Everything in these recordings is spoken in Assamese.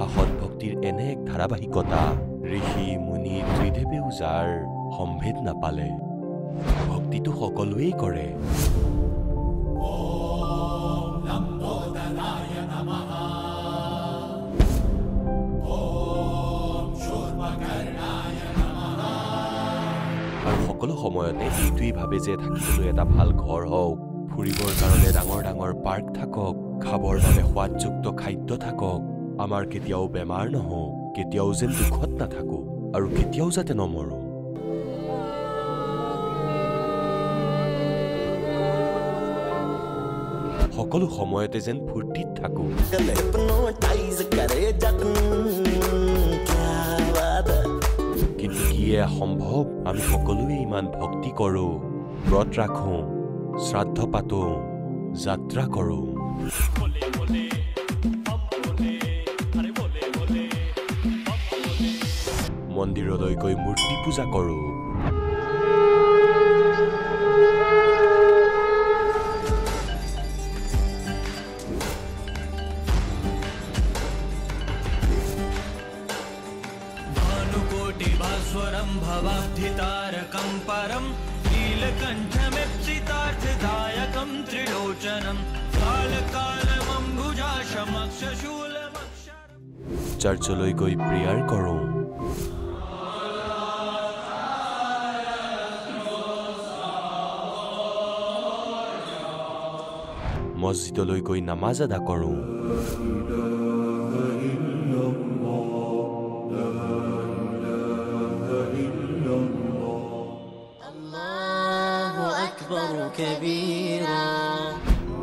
অহা সৎভক্তিৰ এনে এক ধাৰাবাহিকতা ঋষি মুনি ত্ৰিদেৱেও যাৰ সম্ভেদ নাপালে ভক্তিটো সকলোৱেই কৰে আৰু সকলো সময়তে এইটোৱেই ভাবে যে থাকিবলৈ এটা ভাল ঘৰ হওক ফুৰিবৰ কাৰণে ডাঙৰ ডাঙৰ পাৰ্ক থাকক খাবৰ বাবে সোৱাদযুক্ত খাদ্য থাকক আমাৰ কেতিয়াও বেমাৰ নহওক কেতিয়াও যেন দুখত নাথাকো আৰু কেতিয়াও যাতে নমৰো সকলো সময়তে যেন ফূৰ্তিত থাকো কিন্তু কি সম্ভৱ আমি সকলোৱে ইমান ভক্তি কৰো ব্ৰত ৰাখো শ্ৰাদ্ধ পাতো যাত্ৰা কৰো মন্দিৰলৈ গৈ মূৰ্তি পূজা কৰো भानुकोटिभास्वरं भवाब्धितारकं परं नीलकण्ठमिप्सितार्थदायकं त्रिलोचनं कालकालमम्बुजाशमक्षशूलमक्षरं চাৰ্চলৈ গৈ প্ৰেয়াৰ কৰো মছজিদলৈ গৈ নামাজ আদা কৰো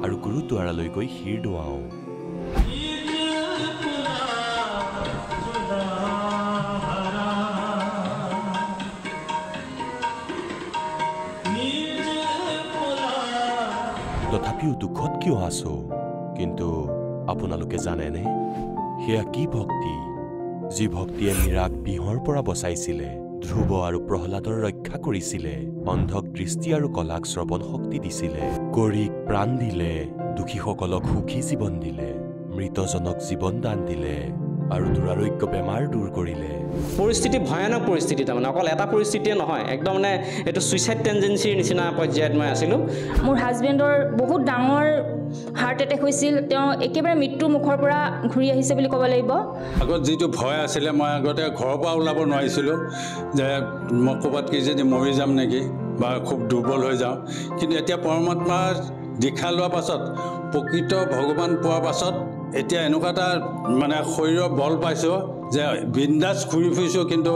আৰু গুৰুদ্বাৰালৈ গৈ শিৰ দোৱাও তথাপিও দুখত কিয় আছো কিন্তু আপোনালোকে জানেনে সেয়া কি ভক্তি যি ভক্তিয়ে মীৰাক বিহৰ পৰা বচাইছিলে ধ্ৰুৱ আৰু প্ৰহ্লাদৰ ৰক্ষা কৰিছিলে অন্ধক দৃষ্টি আৰু কলাক শ্ৰৱণ শক্তি দিছিলে গৰীক প্ৰাণ দিলে দুখীসকলক সুখী জীৱন দিলে মৃতজনক জীৱন দান দিলে আৰু দুৰাৰোগ্য বেমাৰ দূৰ কৰিলে পৰিস্থিতি ভয়ানক পৰিস্থিতি তাৰমানে অকল এটা পৰিস্থিতিয়ে নহয় একদম মানে এইটো সুইচাইড টেন্ডেন্সিৰ নিচিনা পৰ্যায়ত মই আছিলোঁ মোৰ হাজবেণ্ডৰ বহুত ডাঙৰ হাৰ্ট এটেক হৈছিল তেওঁ একেবাৰে মৃত্যু মুখৰ পৰা ঘূৰি আহিছে বুলি ক'ব লাগিব আগত যিটো ভয় আছিলে মই আগতে ঘৰৰ পৰা ওলাব নোৱাৰিছিলোঁ যে মই ক'ৰবাত কি যদি মৰি যাম নেকি বা খুব দুৰ্বল হৈ যাওঁ কিন্তু এতিয়া পৰমাত্মাৰ দীক্ষা লোৱাৰ পাছত প্ৰকৃত ভগৱান পোৱাৰ পাছত এতিয়া এনেকুৱা এটা মানে শৰীৰৰ বল পাইছোঁ যে বিন্দাছ ঘূৰি ফুৰিছোঁ কিন্তু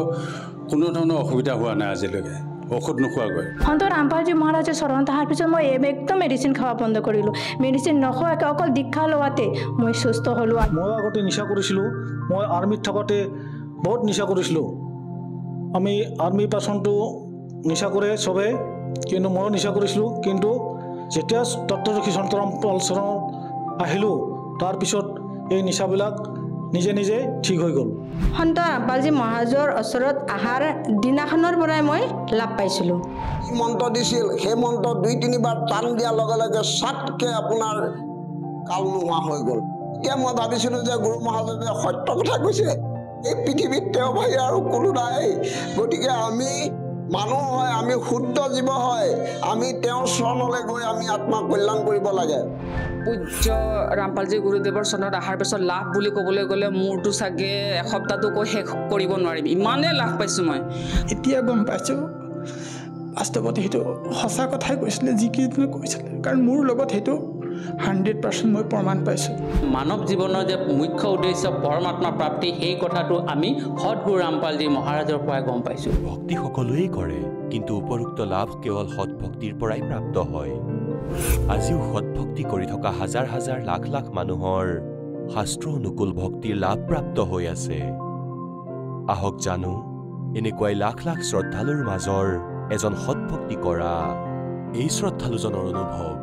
কোনো ধৰণৰ অসুবিধা হোৱা নাই আজিলৈকে ঔষধ নোখোৱাকৈ সন্ত ৰামপালজী মহাৰাজে চৰণ তাহাৰ পিছত মই একদম মেডিচিন খাওয়া বন্ধ কৰিলোঁ মেডিচিন নোখোৱাকৈ অকল দীক্ষা লোৱাতে মই সুস্থ হ'লোঁ মই আগতে নিচা কৰিছিলোঁ মই আৰ্মিত থাকোঁতে বহুত নিচা কৰিছিলোঁ আমি আৰ্মি পাৰ্চনটো নিচা কৰে চবে কিন্তু ময়ো নিচা কৰিছিলোঁ কিন্তু যেতিয়া তত্ত্বদৰ্শী সন্ত ৰামপাল চৰণ আহিলোঁ তাৰপিছত এই নিচাবিলাক নিজে নিজে ঠিক হৈ গ'ল সন্ত ৰামপালজী মহাৰাজৰ ওচৰত অহাৰ দিনাখনৰ পৰাই মই লাভ পাইছিলোঁ মন্ত্ৰ দিছিল সেই মন্ত্ৰ 2-3 বাৰ টান দিয়াৰ লগে লগে সাতকে আপোনাৰ কাল নোহোৱা হৈ গ'ল এতিয়া মই ভাবিছিলোঁ যে গুৰু মহাজনে সত্য কথা কৈছে এই পৃথিৱীত তেওঁ বাহিৰে আৰু কোনো নাই গতিকে আমি মানুহ হয় আমি শুদ্ধ জীৱ হয় আমি তেওঁৰ চৰণলৈ গৈ আমি আত্মা কল্যাণ কৰিব লাগে পূজ্য ৰামপালজী গুৰুদেৱৰ চৰণত অহাৰ পিছত লাভ বুলি ক'বলৈ গ'লে মোৰতো চাগে এসপ্তাহটো কৈ শেষ কৰিব নোৱাৰিম ইমানেই লাভ পাইছোঁ মই এতিয়া গম পাইছোঁ বাস্তৱত সেইটো সঁচা কথাই কৈছিলে যিকেইজনে কৈছিলে কাৰণ মোৰ লগত সেইটো 100% মই প্ৰমাণ পাইছোঁ মানৱ জীৱনৰ যে মুখ্য উদ্দেশ্য পৰমাত্মা প্ৰাপ্তি সেই কথাটো আমি সদগুৰু ৰামপালজী মহাৰাজৰ পৰাই গম পাইছোঁ ভক্তি সকলোৱেই কৰে কিন্তু উপৰোক্ত লাভ কেৱল সৎভক্তিৰ পৰাই প্ৰাপ্ত হয় আজিও সৎভক্তি কৰি থকা হাজাৰ হাজাৰ লাখ লাখ মানুহৰ শাস্ত্ৰ অনুকূল ভক্তিৰ লাভ প্ৰাপ্ত হৈ আছে আহক জানো এনেকুৱাই লাখ লাখ শ্ৰদ্ধালুৰ মাজৰ এজন সৎভক্তি কৰা এই শ্ৰদ্ধালুজনৰ অনুভৱ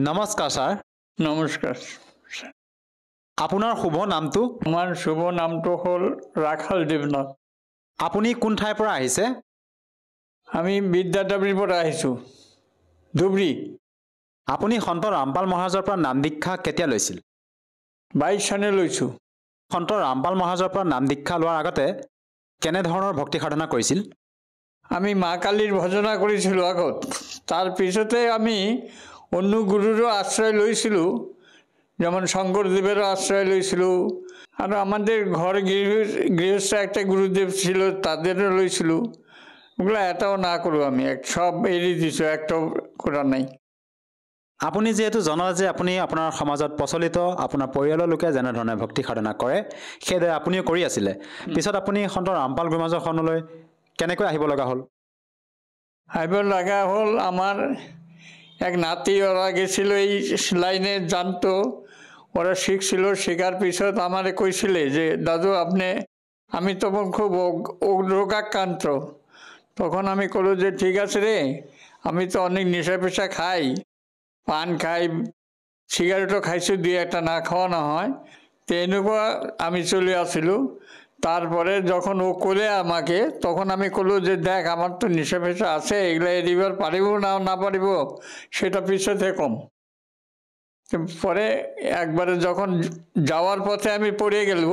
নমস্কাৰ ছাৰ নমস্কাৰ আপোনাৰ শুভ নামটো আমাৰ শুভ নামটো হ'ল ৰাখাল দেৱনাথ আপুনি কোন ঠাইৰ পৰা আহিছে আমি বিদ্যাদাবীৰ পৰা আহিছোঁ ধুবুৰী আপুনি সন্ত ৰামপাল মহাৰাজৰ পৰা নাম দীক্ষা কেতিয়া লৈছিল 22 চনে লৈছোঁ। সন্ত ৰামপাল মহাৰাজৰ পৰা নাম দীক্ষা লোৱাৰ আগতে কেনেধৰণৰ ভক্তি সাধনা কৰিছিল? আমি মা কালীৰ ভজনা কৰিছিলোঁ আগত। তাৰপিছতে আমি অন্য গুৰুৰো আশ্ৰয় লৈছিলোঁ, যেমন শঙ্করদেবেরও আশ্রয় লইছিল, আর আমাদের ঘর গৃহস্থ একটা গুরুদেব ছিল তাদেরও লইছিল। ওগুলো এটাও না করো, আমি সব এড়িয়ে দিছোঁ, একটাও করা নাই। আপুনি যেহেতু জনালে যে আপুনি আপোনাৰ সমাজত প্ৰচলিত আপোনাৰ পৰিয়ালৰ লোকে যেনেধৰণে ভক্তি সাধনা কৰে সেইদৰে আপুনিও কৰি আছিলে, পিছত আপুনি সন্ত ৰামপাল গুৰুমাজৰ শৰণলৈ কেনেকৈ আহিব লগা হ'ল? আহিব লগা হ'ল, আমাৰ এক নাতি ওরা গেছিল এই লাইনে জানতো, ওরা শিখছিল। শেখার পিছত আমারে কইছিলে যে দাদু আপনি, আমি তখন খুব রোগাক্রান্ত। তখন আমি কলো যে ঠিক আছে রে, আমি তো অনেক নেশা পেশা খাই, পান খাই, সিগারেটও খাইছো, দুই একটা না খাওয়া না হয়, তো এনেকুৱা আমি চলে আসিলোঁ। তারপরে যখন ও কোলে আমাকে, তখন আমি কলো যে দেখ আমার তো নেশা পেশা আছে, এগুলো এড়িবার পারিব না পারিব সেটা পিছতে কম। পরে একবারে যখন যাওয়ার পথে আমি পড়ে গেল,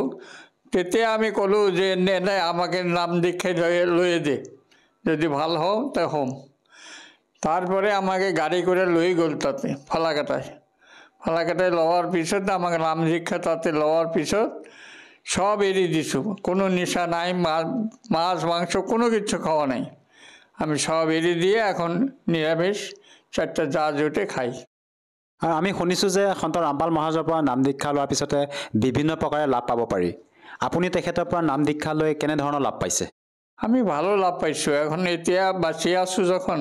তেতে আমি কলো যে নে আমাকে নাম দীক্ষায় লয়ে দে, যদি ভাল হও তা হোম। তারপরে আমাকে গাড়ি করে লই গেল তাতে ফালাকাটায় লওয়ার পিছত আমাকে নাম দীক্ষা তাতে লওয়ার পিছত সব এড়িয়ে দিছু, কোনো নেশা নাই, মাছ মাংস কোনো কিছু খাওয়া নাই, আমি সব এড়িয়ে দিয়ে এখন নিরামিষ 4টা যা জোটে খাই। আৰু আমি শুনিছোঁ যে সন্ত ৰামপাল মহাৰাজৰ পৰা নাম দীক্ষা লোৱাৰ পিছতে বিভিন্ন প্ৰকাৰে লাভ পাব পাৰি। আপুনি তেখেতৰ পৰা নাম দীক্ষা লৈ কেনেধৰণৰ লাভ পাইছে? আমি ভালো লাভ পাইছোঁ। এখন এতিয়া বাচি আছোঁ যখন,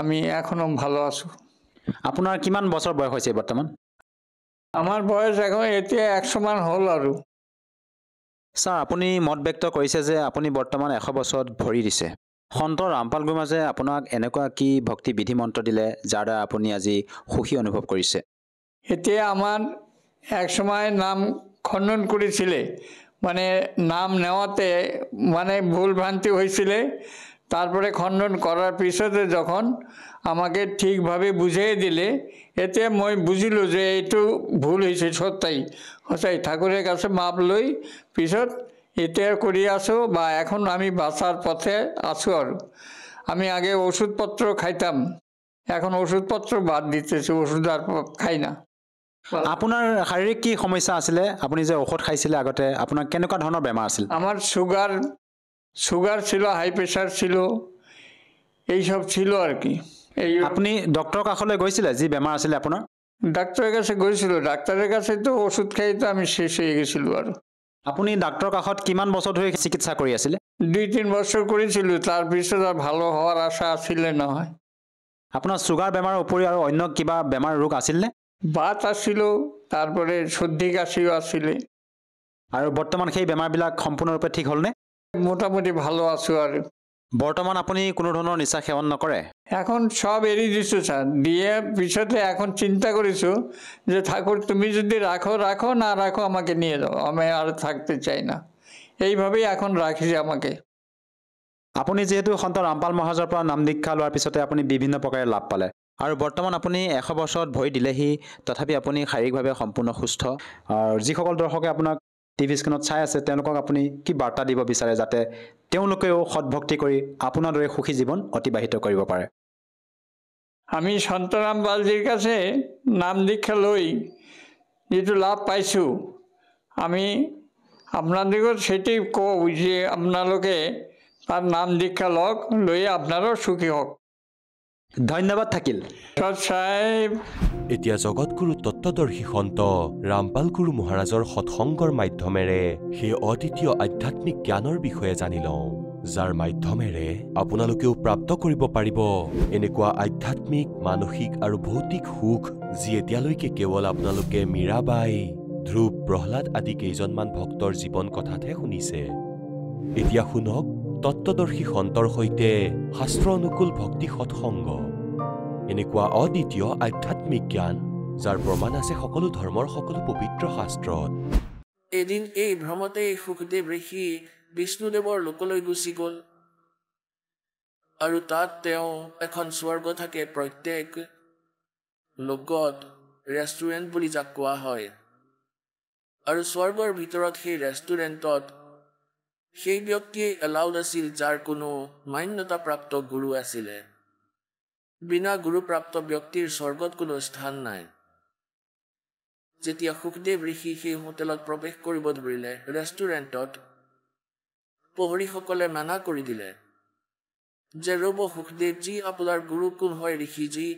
আমি এখনো ভালো আছোঁ। আপোনাৰ কিমান বছৰ বয়স হৈছে বৰ্তমান? আমাৰ বয়স এখন এতিয়া 100 মান হ'ল আৰু। ছাৰ, আপুনি মত ব্যক্ত কৰিছে যে আপুনি বৰ্তমান 100 বছৰত ভৰি দিছে। সন্ত ৰামপাল গুৰুমাজে আপোনাক এনেকুৱা কি ভক্তি বিধি মন্ত্ৰ দিলে যাৰ দ্বাৰা আপুনি আজি সুখী অনুভৱ কৰিছে? এতিয়া আমার এক সময় নাম খণ্ডন করেছিলে, মানে নাম নেওয়াতে মানে ভুল ভ্রান্তি হয়েছিলে, তারপরে খণ্ডন করার পিছতে যখন আমাকে ঠিকভাবে বুঝিয়ে দিলে, এতে মই বুঝিলো যে এইটো ভুল হয়েছে, সঁচাই ঠাকুরের কাছে মাপ লই পিছত এতিয়া কৰি আছোঁ, বা এখন আমি বাঁচার পথে আছোঁ। আর আমি আগে ওষুধপত্র খাইতাম, এখন ওষুধপত্র বাদ দিতেছি, ওষুধ আর খাই না। আপোনাৰ শাৰীৰিক কি সমস্যা আছিলে? আপুনি যে ঔষধ খাইছিলে আগতে, আপোনাৰ কেনেকুৱা ধৰণৰ বেমাৰ আছিল? আমাৰ সুগাৰ ছিল, হাই প্ৰেশাৰ ছিল, এইসব ছিল আৰ কি। এই আপুনি ডক্টৰৰ কাষলৈ গৈছিলে যি বেমাৰ আছিলে আপোনাৰ? ডাক্তারের কাছে গেছিল, ডাক্তারের কাছে তো ওষুধ খাই তো আমি শেষ হয়ে গেছিল। আর আপুনি ডাক্তৰৰ কাষত কিমান বছৰ ধৰি চিকিৎসা কৰি আছিলে? 2-3 বছৰ কৰেছিল, তাৰ পিছত আৰ ভালো হওয়াৰ আশা আসলে নহয়। আপোনাৰ চুগাৰ বেমাৰৰ উপৰিও আৰু অন্য কিবা বেমাৰ ৰোগ আছিলনে? বাত আছিল, তাৰপৰে সৰ্দি কাশিও আসলে। আৰু বৰ্তমান সেই বেমাৰবিলাক সম্পূৰ্ণৰূপে ঠিক হ'লনে? মোটামুটি ভালো আছো। আৰ বৰ্তমান আপুনি কোনো ধৰণৰ নিচা সেৱন নকৰে? এখন সব এড়িয়ে দিছো স্যার, দিয়ে পিছতে এখন চিন্তা করেছো যে ঠাকুর তুমি যদি রাখো না রাখো আমাকে নিয়ে যাও, আমি আর থাকতে চাই না, এইভাবেই এখন রাখিছে আমাকে। আপুনি যিহেতু সন্ত ৰামপাল মহাৰাজৰ পৰা নাম দীক্ষা লোৱাৰ পিছতে আপুনি বিভিন্ন প্ৰকাৰে লাভ পালে, আৰু বৰ্তমান আপুনি 100 বছৰত ভৰি দিলেহি, তথাপি আপুনি শাৰীৰিকভাৱে সম্পূৰ্ণ সুস্থ। আৰু যিসকল দৰ্শকে আপোনাক টিভি স্ক্ৰীণত চাই আছে, তেওঁলোকক আপুনি কি বাৰ্তা দিব বিচাৰে যাতে তেওঁলোকেও সৎভক্তি কৰি আপোনাৰ দৰে সুখী জীৱন অতিবাহিত কৰিব পাৰে? আমি সন্ত রামপালজির কাছে নাম দীক্ষা লই যেটু লাভ পাইছোঁ, আমি আপনাদেরও সেটাই কও যে আপনালোকে তার নাম দীক্ষা লই আপনারও সুখী হোক। ধন্যবাদ থাকিল। সাহেব, এতিয়া জগতগুৰু তত্ত্বদৰ্শী সন্ত ৰামপাল গুৰু মহাৰাজৰ সৎসংগৰ মাধ্যমেৰে সেই অদ্বিতীয় আধ্যাত্মিক জ্ঞানৰ বিষয়ে জানি লওঁ, যাৰ মাধ্যমেৰে আপোনালোকেও প্ৰাপ্ত কৰিব পাৰিব এনেকুৱা আধ্যাত্মিক, মানসিক আৰু ভৌতিক সুখ যি এতিয়ালৈকে কেৱল আপোনালোকে মীৰাবাই, ধ্ৰুৱ, প্ৰহ্লাদ আদি কেইজনমান ভক্তৰ জীৱন কথাতহে শুনিছে। এতিয়া শুনক তত্ত্বদৰ্শী সন্তৰ সৈতে শাস্ত্ৰ অনুকূল ভক্তি সৎসংগ, এনেকুৱা অদ্বিতীয় আধ্যাত্মিক জ্ঞান যাৰ প্ৰমাণ আছে সকলো ধৰ্মৰ সকলো পবিত্ৰ শাস্ত্ৰত। এদিন এই ভ্ৰমতে সুখদেৱ ঋষি বিষ্ণুদেৱৰ লোকলৈ গুচি গ'ল, আৰু তাত তেওঁ এখন স্বৰ্গ থাকে, প্ৰত্যেক লোকত ৰেষ্টুৰেণ্ট বুলি যাক কোৱা হয়। আৰু স্বৰ্গৰ ভিতৰত সেই ৰেষ্টুৰেণ্টত সেই ব্যক্তিয়ে এলাউড আছিল যাৰ কোনো মান্যতাপ্ৰাপ্ত গুৰু আছিলে। বিনা গুৰুপ্ৰাপ্ত ব্যক্তিৰ স্বৰ্গত কোনো স্থান নাই। যেতিয়া সুখদেৱ ঋষি সেই হোটেলত প্ৰৱেশ কৰিব ধৰিলে ৰেষ্টুৰেণ্টত, প্ৰহৰীসকলে মানা কৰি দিলে যে ৰ'ব সুখদেৱজী, আপোনাৰ গুৰু কোন হয় ঋষিজী?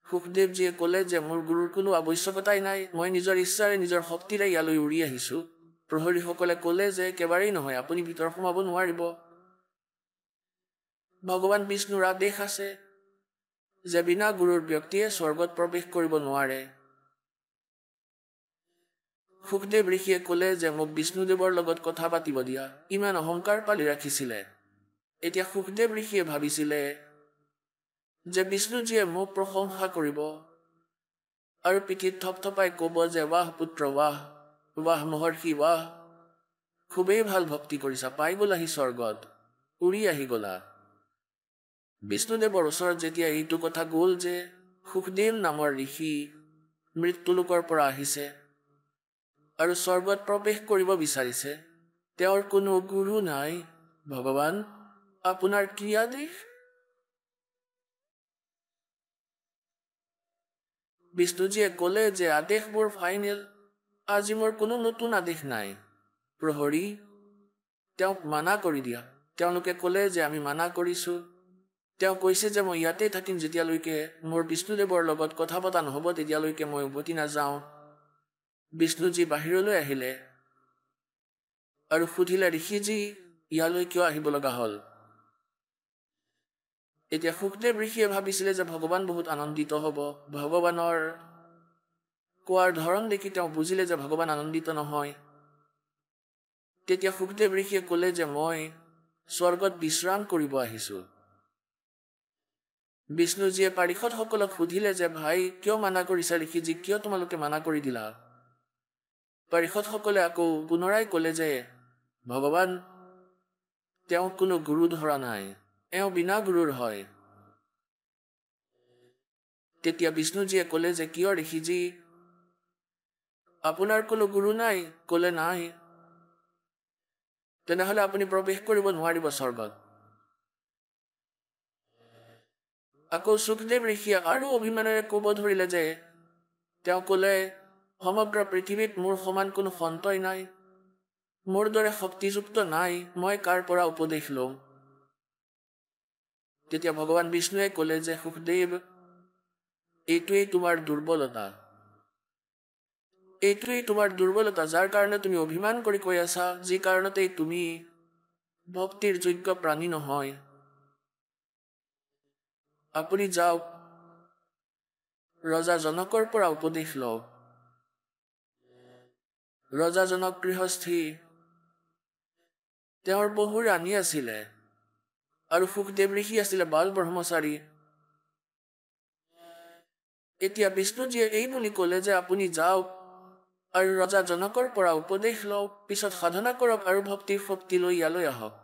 সুখদেৱজীয়ে ক'লে যে মোৰ গুৰুৰ কোনো আৱশ্যকতাই নাই, মই নিজৰ ইচ্ছাৰে নিজৰ শক্তিৰে ইয়ালৈ উৰি আহিছোঁ। প্ৰহৰীসকলে ক'লে যে একেবাৰেই নহয়, আপুনি ভিতৰত সোমাব নোৱাৰিব। ভগৱান বিষ্ণুৰ আদেশ আছে যে বিনা গুৰুৰ ব্যক্তিয়ে স্বৰ্গত প্ৰৱেশ কৰিব নোৱাৰে। সুখদেৱ ঋষিয়ে ক'লে যে মোক বিষ্ণুদেৱৰ লগত কথা পাতিব দিয়া। ইমান অহংকাৰ পালি ৰাখিছিলে। এতিয়া সুখদেৱ ঋষিয়ে ভাবিছিলে যে বিষ্ণুজীয়ে মোক প্ৰশংসা কৰিব আৰু পিঠিত থপথপাই ক'ব যে ৱাহ পুত্ৰ ৱাহ, ৱাহ মহৰ্ষি ৱাহ, খুবেই ভাল ভক্তি কৰিছা, পাই গ'লাহি স্বৰ্গত, উৰি আহি গ'লা। বিষ্ণুদেৱৰ ওচৰত যেতিয়া এইটো কথা গ'ল যে সুখদেৱ নামৰ ঋষি মৃত্যুলোকৰ পৰা আহিছে আৰু স্বৰ্গত প্ৰৱেশ কৰিব বিচাৰিছে, তেওঁৰ কোনো গুৰু নাই, ভগৱান আপোনাৰ কি আদেশ? বিষ্ণুজীয়ে ক'লে যে আদেশবোৰ ফাইনেল, আজি মোৰ কোনো নতুন আদেশ নাই। প্ৰহৰী তেওঁক মানা কৰি দিয়া। তেওঁলোকে ক'লে যে আমি মানা কৰিছোঁ। তেওঁ কৈছে যে মই ইয়াতে থাকিম যেতিয়ালৈকে মোৰ বিষ্ণুদেৱৰ লগত কথা পতা নহ'ব, তেতিয়ালৈকে মই উভতি নাযাওঁ। বিষ্ণুজী বাহিৰলৈ আহিলে আৰু সুধিলে ঋষিজী ইয়ালৈ কিয় আহিব লগা হ'ল? এতিয়া সুখদেৱ ঋষিয়ে ভাবিছিলে যে ভগৱান বহুত আনন্দিত হ'ব। ভগৱানৰ কোৱাৰ ধৰণ দেখি তেওঁ বুজিলে যে ভগৱান আনন্দিত নহয়। তেতিয়া সুখদেৱ ঋষিয়ে ক'লে যে মই স্বৰ্গত বিশ্ৰাম কৰিব আহিছোঁ। বিষ্ণুজীয়ে পাৰিষদসকলক সুধিলে যে ভাই কিয় মানা কৰিছা ঋষিজী, কিয় তোমালোকে মানা কৰি দিলা? পাৰিষদসকলে আকৌ পুনৰাই ক'লে যে ভগৱান তেওঁ কোনো গুৰু ধৰা নাই, এওঁ বিনা গুৰুৰ হয়। তেতিয়া বিষ্ণুজীয়ে ক'লে যে কিয় ঋষিজী, আপোনাৰ কোনো গুৰু নাই? ক'লে নাই। তেনেহ'লে আপুনি প্ৰৱেশ কৰিব নোৱাৰিব স্বৰ্গত। আকৌ সুখদেৱ ঋষিয়ে আৰু অভিমানেৰে ক'ব ধৰিলে যে তেওঁ ক'লে সমগ্ৰ পৃথিৱীত মোৰ সমান কোনো সন্তই নাই, মোৰ দৰে শক্তিযুক্ত নাই, মই কাৰ পৰা উপদেশ লওঁ? তেতিয়া ভগৱান বিষ্ণুৱে ক'লে যে সুখদেৱ, এইটোৱেই তোমাৰ দুৰ্বলতা, এইটোৱেই তোমাৰ দুৰ্বলতা, যাৰ কাৰণে তুমি অভিমান কৰি কৈ আছা, যি কাৰণতেই তুমি ভক্তিৰ যোগ্য প্ৰাণী নহয়। আপুনি যাওক, ৰজা জনকৰ পৰা উপদেশ লওক। ৰজা জনক গৃহস্থী, তেওঁৰ বহু ৰাণী আছিলে আৰু সুখদেৱ ঋষি আছিলে বাল ব্ৰহ্মচাৰী। এতিয়া বিষ্ণুজীয়ে এই বুলি ক'লে যে আপুনি যাওক আৰু ৰজা জনকৰ পৰা উপদেশ লওক, পিছত সাধনা কৰক আৰু ভক্তিৰ শক্তি লৈ ইয়ালৈ আহক।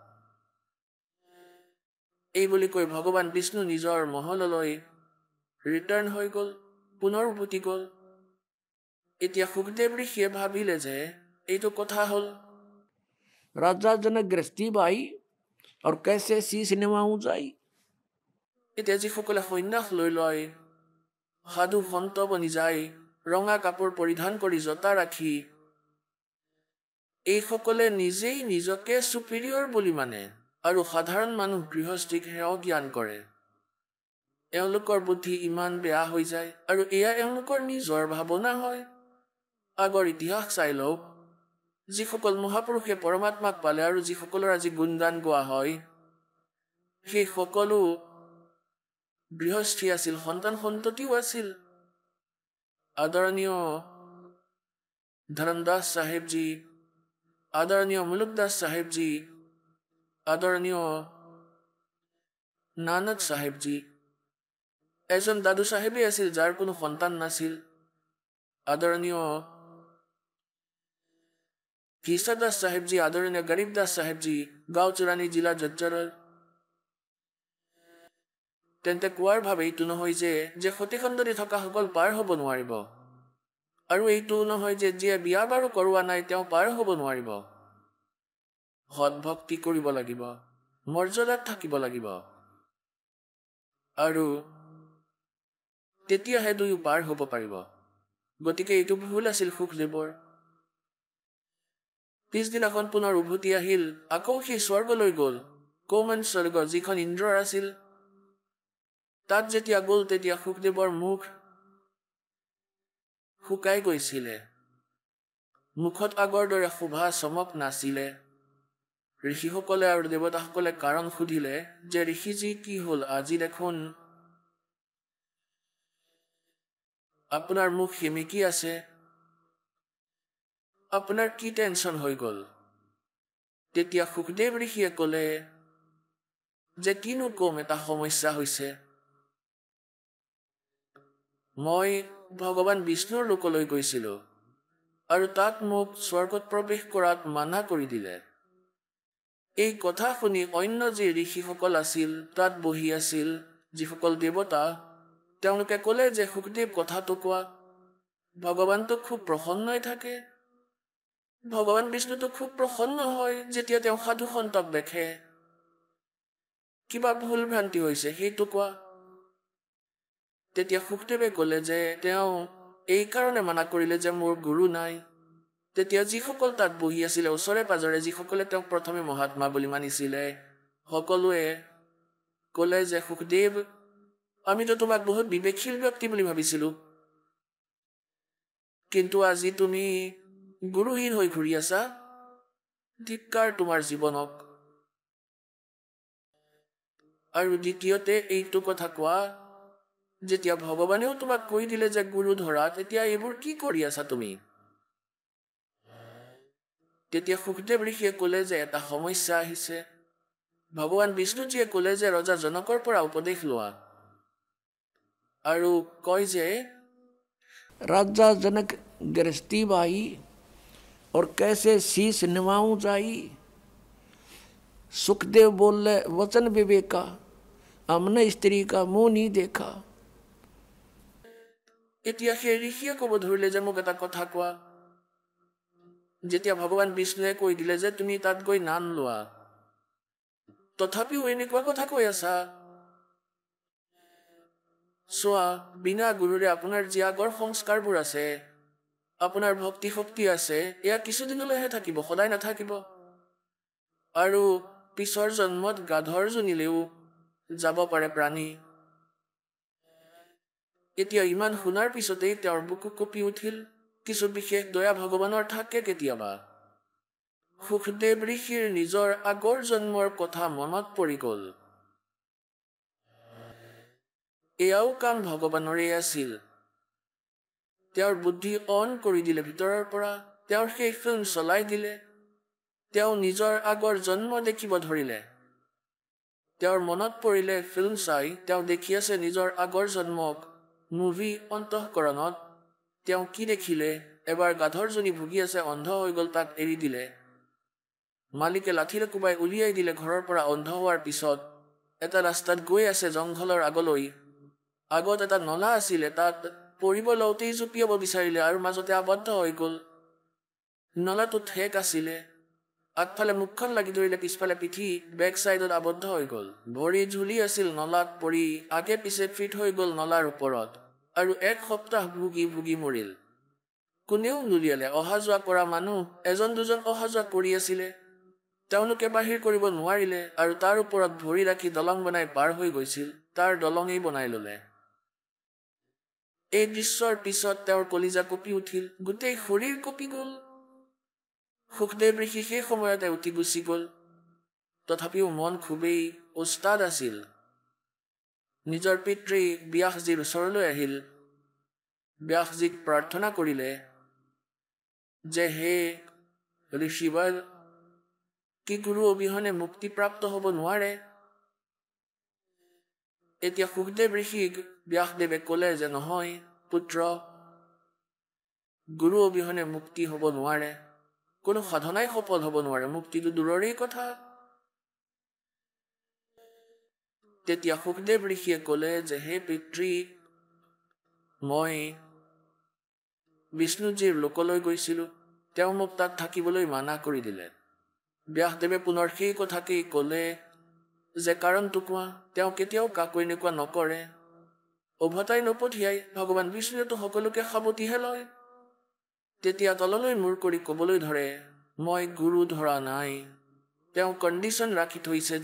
এই বুলি কৈ ভগৱান বিষ্ণু নিজৰ মহললৈ ৰিটাৰ্ণ হৈ গ'ল, পুনৰ উভতি গ'ল। এতিয়া সুখদেৱ ঋষিয়ে ভাবিলে যে এইটো কথা হ'ল राजा जनक गृहस्थी भाई और कैसे सी सिनेमाओं जाई। এতিয়া যিসকলে সন্ন্যাস লৈ লয়, সাধু সন্ত বনি যায়, ৰঙা কাপোৰ পৰিধান কৰি জোতা ৰাখি, এইসকলে নিজেই নিজকে চুপিৰিয়ৰ বুলি মানে আৰু সাধাৰণ মানুহ গৃহস্থীক হেয় জ্ঞান কৰে। এওঁলোকৰ বুদ্ধি ইমান বেয়া হৈ যায় আৰু এয়া এওঁলোকৰ নিজৰ ভাৱনা হয়। আগৰ ইতিহাস চাই লওক, যিসকল মহাপুৰুষে পৰমাত্মাক পালে আৰু যিসকলৰ আজি গুণগান গোৱা হয়, সেই সকলো গৃহস্থী আছিল, সন্তান সন্ততিও আছিল। আদৰণীয় ধৰমদাস চাহেবজী, আদৰণীয় মুলুকদাস চাহেবজী, আদৰণীয় নানক চাহেবজী, এজন দাদু চাহেবেই আছিল যাৰ কোনো সন্তান নাছিল। আদৰণীয় ঘিচাদাস চাহেবজী, আদৰণীয় গৰীবদাস চাহেবজী, গাঁও চুৰাণী জিলা জজ্জৰৰ। তেন্তে কোৱাৰ ভাৱে এইটো নহয় যে সতীখণ্ডত থকা সকল পাৰ হ'ব নোৱাৰিব। আৰু এইটো নহয় যে যিয়ে বিয়া বাৰু কৰোৱা নাই তেওঁ পাৰ হ'ব নোৱাৰিব। সৎভক্তি কৰিব লাগিব, মৰ্যাদাত থাকিব লাগিব, আৰু তেতিয়াহে দুয়ো পাৰ হ'ব পাৰিব। গতিকে এইটো ভুল আছিল সুখদেৱৰ। পিছদিনাখন পুনৰ উভতি আহিল, আকৌ সেই স্বৰ্গলৈ গ'ল। কৌমান স্বৰ্গ যিখন ইন্দ্ৰৰ আছিল। তাত যেতিয়া গ'ল তেতিয়া সুখদেৱৰ মুখ শুকাই গৈছিলে। মুখত আগৰ দৰে শোভা চমক নাছিলে। ঋষিসকলে আৰু দেৱতাসকলে কাৰণ সুধিলে যে ঋষিজী কি হ'ল, আজি দেখোন আপোনাৰ মুখ সেমেকি আছে, আপোনাৰ কি টেনচন হৈ গ'ল? তেতিয়া সুখদেৱ ঋষিয়ে ক'লে যে কিনো কম, এটা সমস্যা হৈছে। মই ভগৱান বিষ্ণুৰ লোকলৈ গৈছিলোঁ আৰু তাত মোক স্বৰ্গত প্ৰৱেশ কৰাত মানা কৰি দিলে। এই কথা শুনি অন্য যি ঋষিসকল আছিল, তাত বহি আছিল যিসকল দেৱতা, তেওঁলোকে ক'লে যে সুখদেৱ কথাটো কোৱা, ভগৱানটো খুব প্ৰসন্নই থাকে। ভগৱান বিষ্ণুটো খুব প্ৰসন্ন হয় যেতিয়া তেওঁ সাধু সন্তক দেখে। কিবা ভুল ভ্ৰান্তি হৈছে সেইটো কোৱা। তেতিয়া সুখদেৱে ক'লে যে তেওঁ এই কাৰণে মানা কৰিলে যে মোৰ গুৰু নাই। তেতিয়া যিসকল তাত বহি আছিলে ওচৰে পাজৰে, যিসকলে তেওঁক প্ৰথমে মহাত্মা বুলি মানিছিলে, সকলোৱে ক'লে যে সুখদেৱ, আমিতো তোমাক বহুত বিবেকশীল ব্যক্তি বুলি ভাবিছিলো, কিন্তু আজি তুমি গুৰুহীন হৈ ঘূৰি আছা। ধিক্কাৰ তোমাৰ জীৱনক। আৰু দ্বিতীয়তে এইটো কথা কোৱা, যেতিয়া ভগৱানেও তোমাক কৈ দিলে যে গুৰু ধৰা, তেতিয়া এইবোৰ কি কৰি আছা তুমি? তেতিয়া সুখদেৱ ঋষিয়ে ক'লে যে এটা সমস্যা আহিছে। ভগৱান বিষ্ণুজীয়ে ক'লে যে ৰজা জনকৰ পৰা উপদেশ লোৱা, আৰু কয় যে राजा जनक गृहस्थी बाई और कैसे शीश निभाऊं जाई। सुखदेव बोले वचन विवेका, हमने स्त्री का मुंह नहीं देखा। এতিয়া সেই ঋষিয়ে ক'ব ধৰিলে যে মোক এটা কথা কোৱা। যেতিয়া ভগৱান বিষ্ণুৱে কৈ দিলে যে তুমি তাত গৈ নাম লোৱা, তথাপিও এনেকুৱা কথা কৈ আছা। চোৱা, বিনা গুৰুৰে আপোনাৰ যি আগৰ সংস্কাৰবোৰ আছে, আপোনাৰ ভক্তি শক্তি আছে, এয়া কিছুদিনলৈহে থাকিব, সদায় নাথাকিব। আৰু পিছৰ জন্মত গাধৰ জনিলেও যাব পাৰে প্ৰাণী। এতিয়া ইমান শুনাৰ পিছতেই তেওঁৰ বুকু কঁপি উঠিল। কিছু বিশেষ দয়া ভগৱানৰ থাকে কেতিয়াবা। সুখদেৱ ঋষিৰ নিজৰ আগৰ জন্মৰ কথা মনত পৰি গ'ল। এয়াও কাম ভগৱানৰে আছিল। তেওঁৰ বুদ্ধি অন কৰি দিলে ভিতৰৰ পৰা, তেওঁৰ সেই ফিল্ম চলাই দিলে। তেওঁ নিজৰ আগৰ জন্ম দেখিব ধৰিলে। তেওঁৰ মনত পৰিলে ফিল্ম চাই, তেওঁ দেখি আছে নিজৰ আগৰ জন্মক। মুভি অন্তঃকৰণত তেওঁ কি দেখিলে, এবাৰ গাধৰজনী ভুগি আছে, অন্ধ হৈ গ'ল, তাক এৰি দিলে। মালিকে লাঠিৰে কোবাই উলিয়াই দিলে ঘৰৰ পৰা। অন্ধ হোৱাৰ পিছত এটা ৰাস্তাত গৈ আছে জংঘলৰ আগলৈ। আগত এটা নলা আছিলে, তাত পৰিব লওঁতেই জুপিয়াব বিচাৰিলে আৰু মাজতে আবদ্ধ হৈ গ'ল। নলাটো ঠেক আছিলে, আগফালে মুখখন লাগি ধৰিলে, পিছফালে পিঠি, বেক চাইডত আবদ্ধ হৈ গ'ল। ভৰি ঝুলি আছিল, নলাত পৰি আগে পিছে ফিট হৈ গ'ল নলাৰ ওপৰত, আৰু 1 সপ্তাহ ভুগি ভুগি মৰিল। কোনেও নুলিয়ালে। অহা যোৱা কৰা মানুহ 1-2জন অহা যোৱা কৰি আছিলে, তেওঁলোকে বাহিৰ কৰিব নোৱাৰিলে, আৰু তাৰ ওপৰত ভৰি ৰাখি দলং বনাই পাৰ হৈ গৈছিল। তাৰ দলঙেই বনাই ল'লে। এই দৃশ্যৰ পিছত তেওঁৰ কলিজা কঁপি উঠিল, গোটেই শৰীৰ কঁপি গ'ল। সুখদেৱ ঋষি সেই সময়তে উঠি গুচি গ'ল। তথাপিও মন খুবেই উস্তাদ আছিল। নিজৰ পিতৃ ব্যাসজীৰ ওচৰলৈ আহিল। ব্যাসজীক প্ৰাৰ্থনা কৰিলে যে হে ঋষিবৰ, কি গুৰু অবিহনে মুক্তি প্ৰাপ্ত হ'ব নোৱাৰে? এতিয়া সুখদেৱ ঋষিক ব্যাসদেৱে ক'লে যে নহয় পুত্ৰ, গুৰু অবিহনে মুক্তি হ'ব নোৱাৰে, কোনো সাধনাই সফল হ'ব নোৱাৰে, মুক্তিটো দূৰৰেই কথা। তেতিয়া সুখদেৱ ঋষিয়ে ক'লে যে হে পিতৃ, মই বিষ্ণুজীৰ লোকলৈ গৈছিলোঁ তেওঁ মোক তাত থাকিবলৈ মানা কৰি দিলে ব্যাসদেৱে পুনৰ সেই কথাকেই ক'লে যে কাৰণটো কোৱা তেওঁ কেতিয়াও কাকো এনেকুৱা নকৰে উভতাই নপঠিয়াই ভগৱান বিষ্ণুৱেতো সকলোকে সাৱটিহে লয় তেতিয়া তললৈ মূৰ কৰি ক'বলৈ ধৰে মই গুৰু ধৰা নাই তেওঁ কণ্ডিশ্যন ৰাখি থৈছে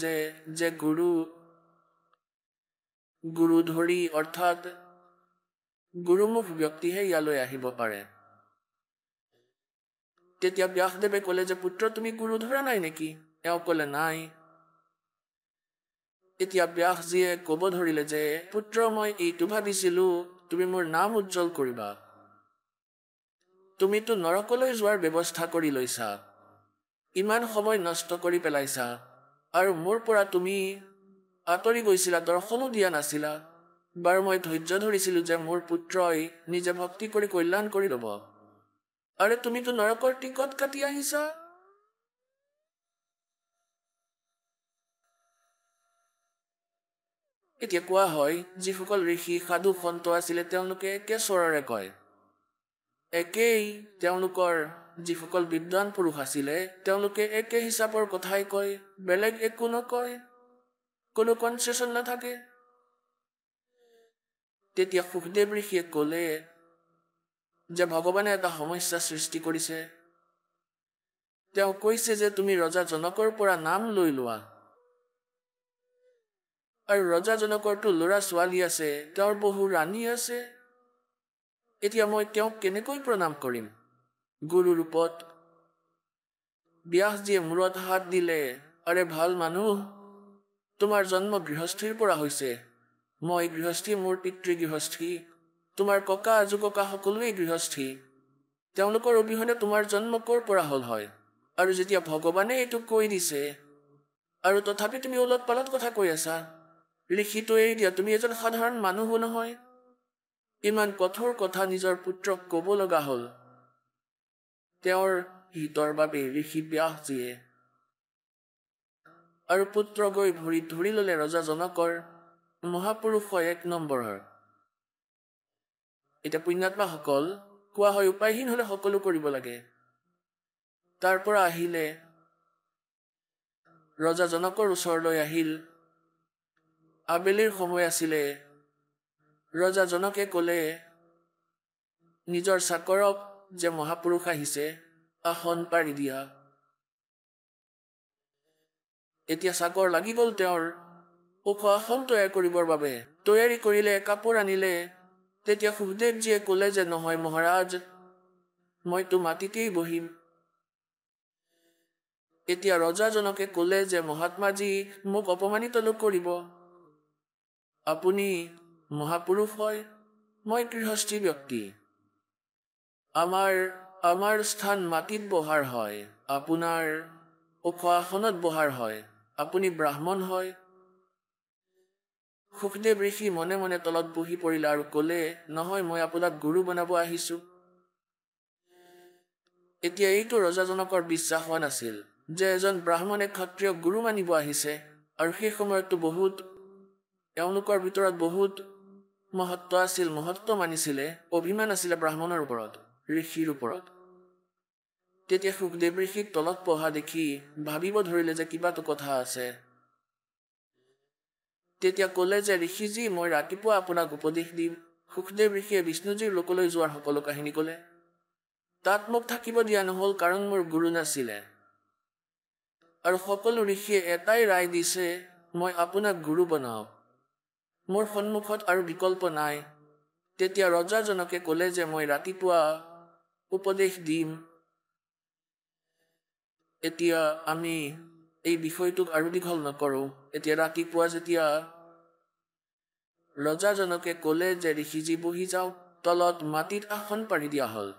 যে গুৰু ধৰি অৰ্থাৎ গুৰুমুখ ব্যক্তিহে ইয়ালৈ আহিব পাৰে তেতিয়া ব্যাসদেৱে ক'লে যে পুত্ৰ তুমি গুৰু ধৰা নাই নেকি তেওঁ ক'লে নাই এতিয়া ব্যাসজীয়ে ক'ব ধৰিলে যে পুত্ৰ মই এইটো ভাবিছিলোঁ তুমি মোৰ নাম উজ্জ্বল কৰিবা তুমিতো নৰকলৈ যোৱাৰ ব্যৱস্থা কৰি লৈছা ইমান সময় নষ্ট কৰি পেলাইছা আৰু মোৰ পৰা তুমি আঁতৰি গৈছিলা দৰ্শনো দিয়া নাছিলা বাৰু মই ধৈৰ্য ধৰিছিলোঁ যে মোৰ পুত্ৰই নিজে ভক্তি কৰি কল্যাণ কৰি ল'ব আৰু তুমিতো নৰকৰ টিকট কাটি আহিছা এতিয়া কোৱা হয় যিসকল ঋষি সাধু সন্ত আছিলে তেওঁলোকে একে স্বৰেৰে কয় একেই তেওঁলোকৰ যিসকল বিদ্বান পুৰুষ আছিলে তেওঁলোকে একে হিচাপৰ কথাই কয় বেলেগ একো নকয় কোনো কনচেশ্যন নাথাকে তেতিয়া সুখদেৱ ঋষিয়ে ক'লে যে ভগৱানে এটা সমস্যা সৃষ্টি কৰিছে তেওঁ কৈছে যে তুমি ৰজা জনকৰ পৰা নাম লৈ লোৱা আৰু ৰজা জনকৰতো ল'ৰা ছোৱালী আছে তেওঁৰ বহু ৰাণী আছে এতিয়া মই তেওঁক কেনেকৈ প্ৰণাম কৰিম গুৰু ৰূপত ব্যাসজীয়ে মূৰত হাত দিলে আৰে ভাল মানুহ তোমাৰ জন্ম গৃহস্থীৰ পৰা হৈছে মই গৃহস্থী মোৰ পিতৃ গৃহস্থী তোমাৰ ককা আজু ককা সকলোৱেই গৃহস্থী তেওঁলোকৰ অবিহনে তোমাৰ জন্ম ক'ৰ পৰা হ'ল হয় আৰু যেতিয়া ভগৱানে এইটো কৈ দিছে আৰু তথাপি তুমি ওলট পালট কথা কৈ আছা ঋষিটো এৰি দিয়া তুমি এজন সাধাৰণ মানুহো নহয় ইমান কঠোৰ কথা নিজৰ পুত্ৰক ক'ব লগা হ'ল তেওঁৰ হিতৰ বাবে ঋষি ব্যাসজীয়ে আৰু পুত্ৰ গৈ ভৰিত ধৰি ল'লে ৰজা জনকৰ মহাপুৰুষ হয় 1 নম্বৰৰ এতিয়া পুণ্যাত্মাসকল কোৱা হয় উপায়হীন হ'লে সকলো কৰিব লাগে তাৰ পৰা আহিলে ৰজা জনকৰ ওচৰলৈ আহিল আবেলিৰ সময় আছিলে ৰজা জনকে ক'লে নিজৰ চাকৰক যে মহাপুৰুষ আহিছে আসন পাৰি দিয়া এতিয়া চাকৰ লাগি গ'ল তেওঁৰ ওখ আসন তৈয়াৰ কৰিবৰ বাবে তৈয়াৰী কৰিলে কাপোৰ আনিলে তেতিয়া সুখদেৱজীয়ে ক'লে যে নহয় মহাৰাজ মইতো মাটিতেই বহিম এতিয়া ৰজাজনকে ক'লে যে মহাত্মাজী মোক অপমানিত নকৰিব আপুনি মহাপুৰুষ হয় মই গৃহস্থী ব্যক্তি আমাৰ স্থান মাটিত বহাৰ হয় আপোনাৰ ওখ আসনত বহাৰ হয় আপুনি ব্ৰাহ্মণ হয় সুখদেৱ ঋষি মনে মনে তলত বহি পৰিলে আৰু ক'লে নহয় মই আপোনাক গুৰু বনাব আহিছোঁ এতিয়া এইটো ৰজাজনকৰ বিশ্বাস হোৱা নাছিল যে এজন ব্ৰাহ্মণে ক্ষত্ৰিয় গুৰু মানিব আহিছে আৰু সেই সময়তো বহুত তেওঁলোকৰ ভিতৰত বহুত মহত্ব মানিছিলে অভিমান আছিলে ব্ৰাহ্মণৰ ওপৰত ঋষিৰ ওপৰত তেতিয়া সুখদেৱ ঋষিক তলত পঢ়া দেখি ভাবিব ধৰিলে যে কিবাটো কথা আছে তেতিয়া ক'লে যে ঋষিজী মই ৰাতিপুৱা আপোনাক উপদেশ দিম সুখদেৱ ঋষিয়ে বিষ্ণুজীৰ লোকলৈ যোৱাৰ সকলো কাহিনী ক'লে তাত মোক থাকিব দিয়া নহ'ল কাৰণ মোৰ গুৰু নাছিলে আৰু সকলো ঋষিয়ে এটাই ৰায় দিছে মই আপোনাক গুৰু বনাওঁ মোৰ সন্মুখত আৰু বিকল্প নাই তেতিয়া ৰজাজনকে ক'লে যে মই ৰাতিপুৱা উপদেশ দিম এতিয়া আমি এই বিষয়টোক আৰু দীঘল নকৰোঁ এতিয়া ৰাতিপুৱা যেতিয়া ৰজাজনকে ক'লে যে ঋষিজী বহি যাওক তলত মাটিত আসন পাৰি দিয়া হ'ল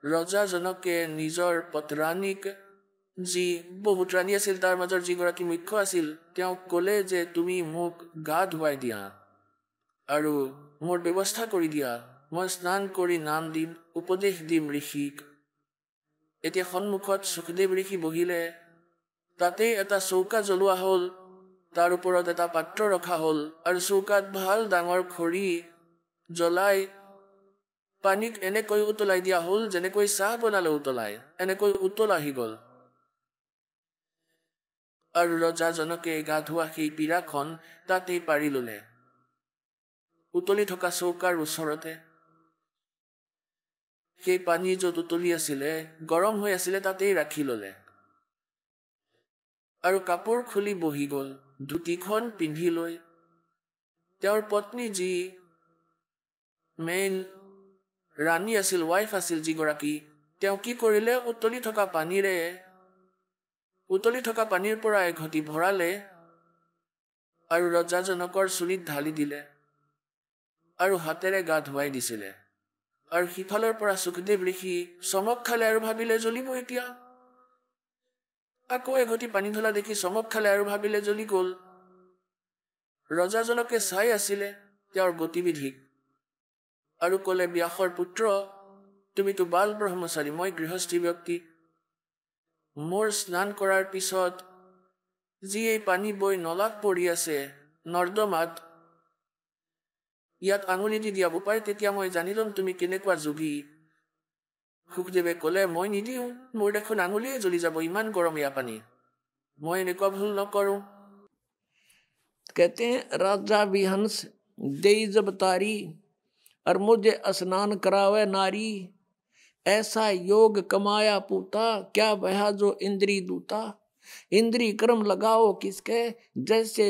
ৰজাজনকে নিজৰ পত্ৰাণীক যি বহুত ৰাণী আছিল তাৰ মাজৰ যিগৰাকী মুখ্য আছিল তেওঁক ক'লে যে তুমি মোক গা ধুৱাই দিয়া আৰু মোৰ ব্যৱস্থা কৰি দিয়া মই স্নান কৰি নাম দিম উপদেশ দিম ঋষিক এতিয়া সন্মুখত সুখদেৱ ঋষি বহিলে তাতেই এটা চৌকা জ্বলোৱা হ'ল তাৰ ওপৰত এটা পাত্ৰ ৰখা হ'ল আৰু চৌকাত ভাল ডাঙৰ খৰি জ্বলাই পানীক এনেকৈ উতলাই দিয়া হ'ল যেনেকৈ চাহ বনালে উতলাই, এনেকৈ উতল আহি গ'ল। আৰু ৰজাজনকে গা ধোৱা সেই পীৰাখন তাতেই পাৰি ল'লে, উতলি থকা চৌকাৰ ওচৰতে। সেই পানী য'ত উতলি আছিলে, গৰম হৈ আছিলে, তাতেই ৰাখি ল'লে। আৰু কাপোৰ খুলি বহি গ'ল, ধুতিখন পিন্ধি লৈ। তেওঁৰ পত্নী যি মেইন ৰাণী আছিল, ৱাইফ আছিল যিগৰাকী, তেওঁ কি কৰিলে, উতলি থকা পানীৰ পৰা এঘটি ভৰালে আৰু ৰজাজনকৰ চুলিত ঢালি দিলে আৰু হাতেৰে গা ধুৱাই দিছিলে। আৰু সিফালৰ পৰা সুখদেৱ ঋষি চমক খালে আৰু ভাবিলে জ্বলিব এতিয়া। আকৌ এঘটি পানী ঢলা দেখি চমক খালে আৰু ভাবিলে জ্বলি গ'ল। ৰজাজনকে চাই আছিলে তেওঁৰ গতিবিধিক আৰু ক'লে, ব্যাসৰ পুত্ৰ, তুমিতো বাল ব্ৰহ্মচাৰী, মই গৃহস্থী ব্যক্তি। মোৰ স্নান কৰাৰ পিছত যি এই পানী বৈ নলাত পৰি আছে, নৰ্দমাত, ইয়াত আঙুলি দি দিয়াব পাৰে, তেতিয়া মই জানি ল'ম তুমি কেনেকুৱা যোগী। সুখদেৱে ক'লে, মই নিদিওঁ, মোৰ দেখোন আঙুলিয়ে জ্বলি যাব, ইমান গৰম এয়া পানী, মই এনেকুৱা ভুল নকৰোঁ। कहते हैं राजा विहंस दे जब तारी और मुझे स्नान करावे नारी, ऐसा योग कमाया पूता, क्या बहा जो इंद्री दूता। इंद्री कर्म लगाओ किसके, जैसे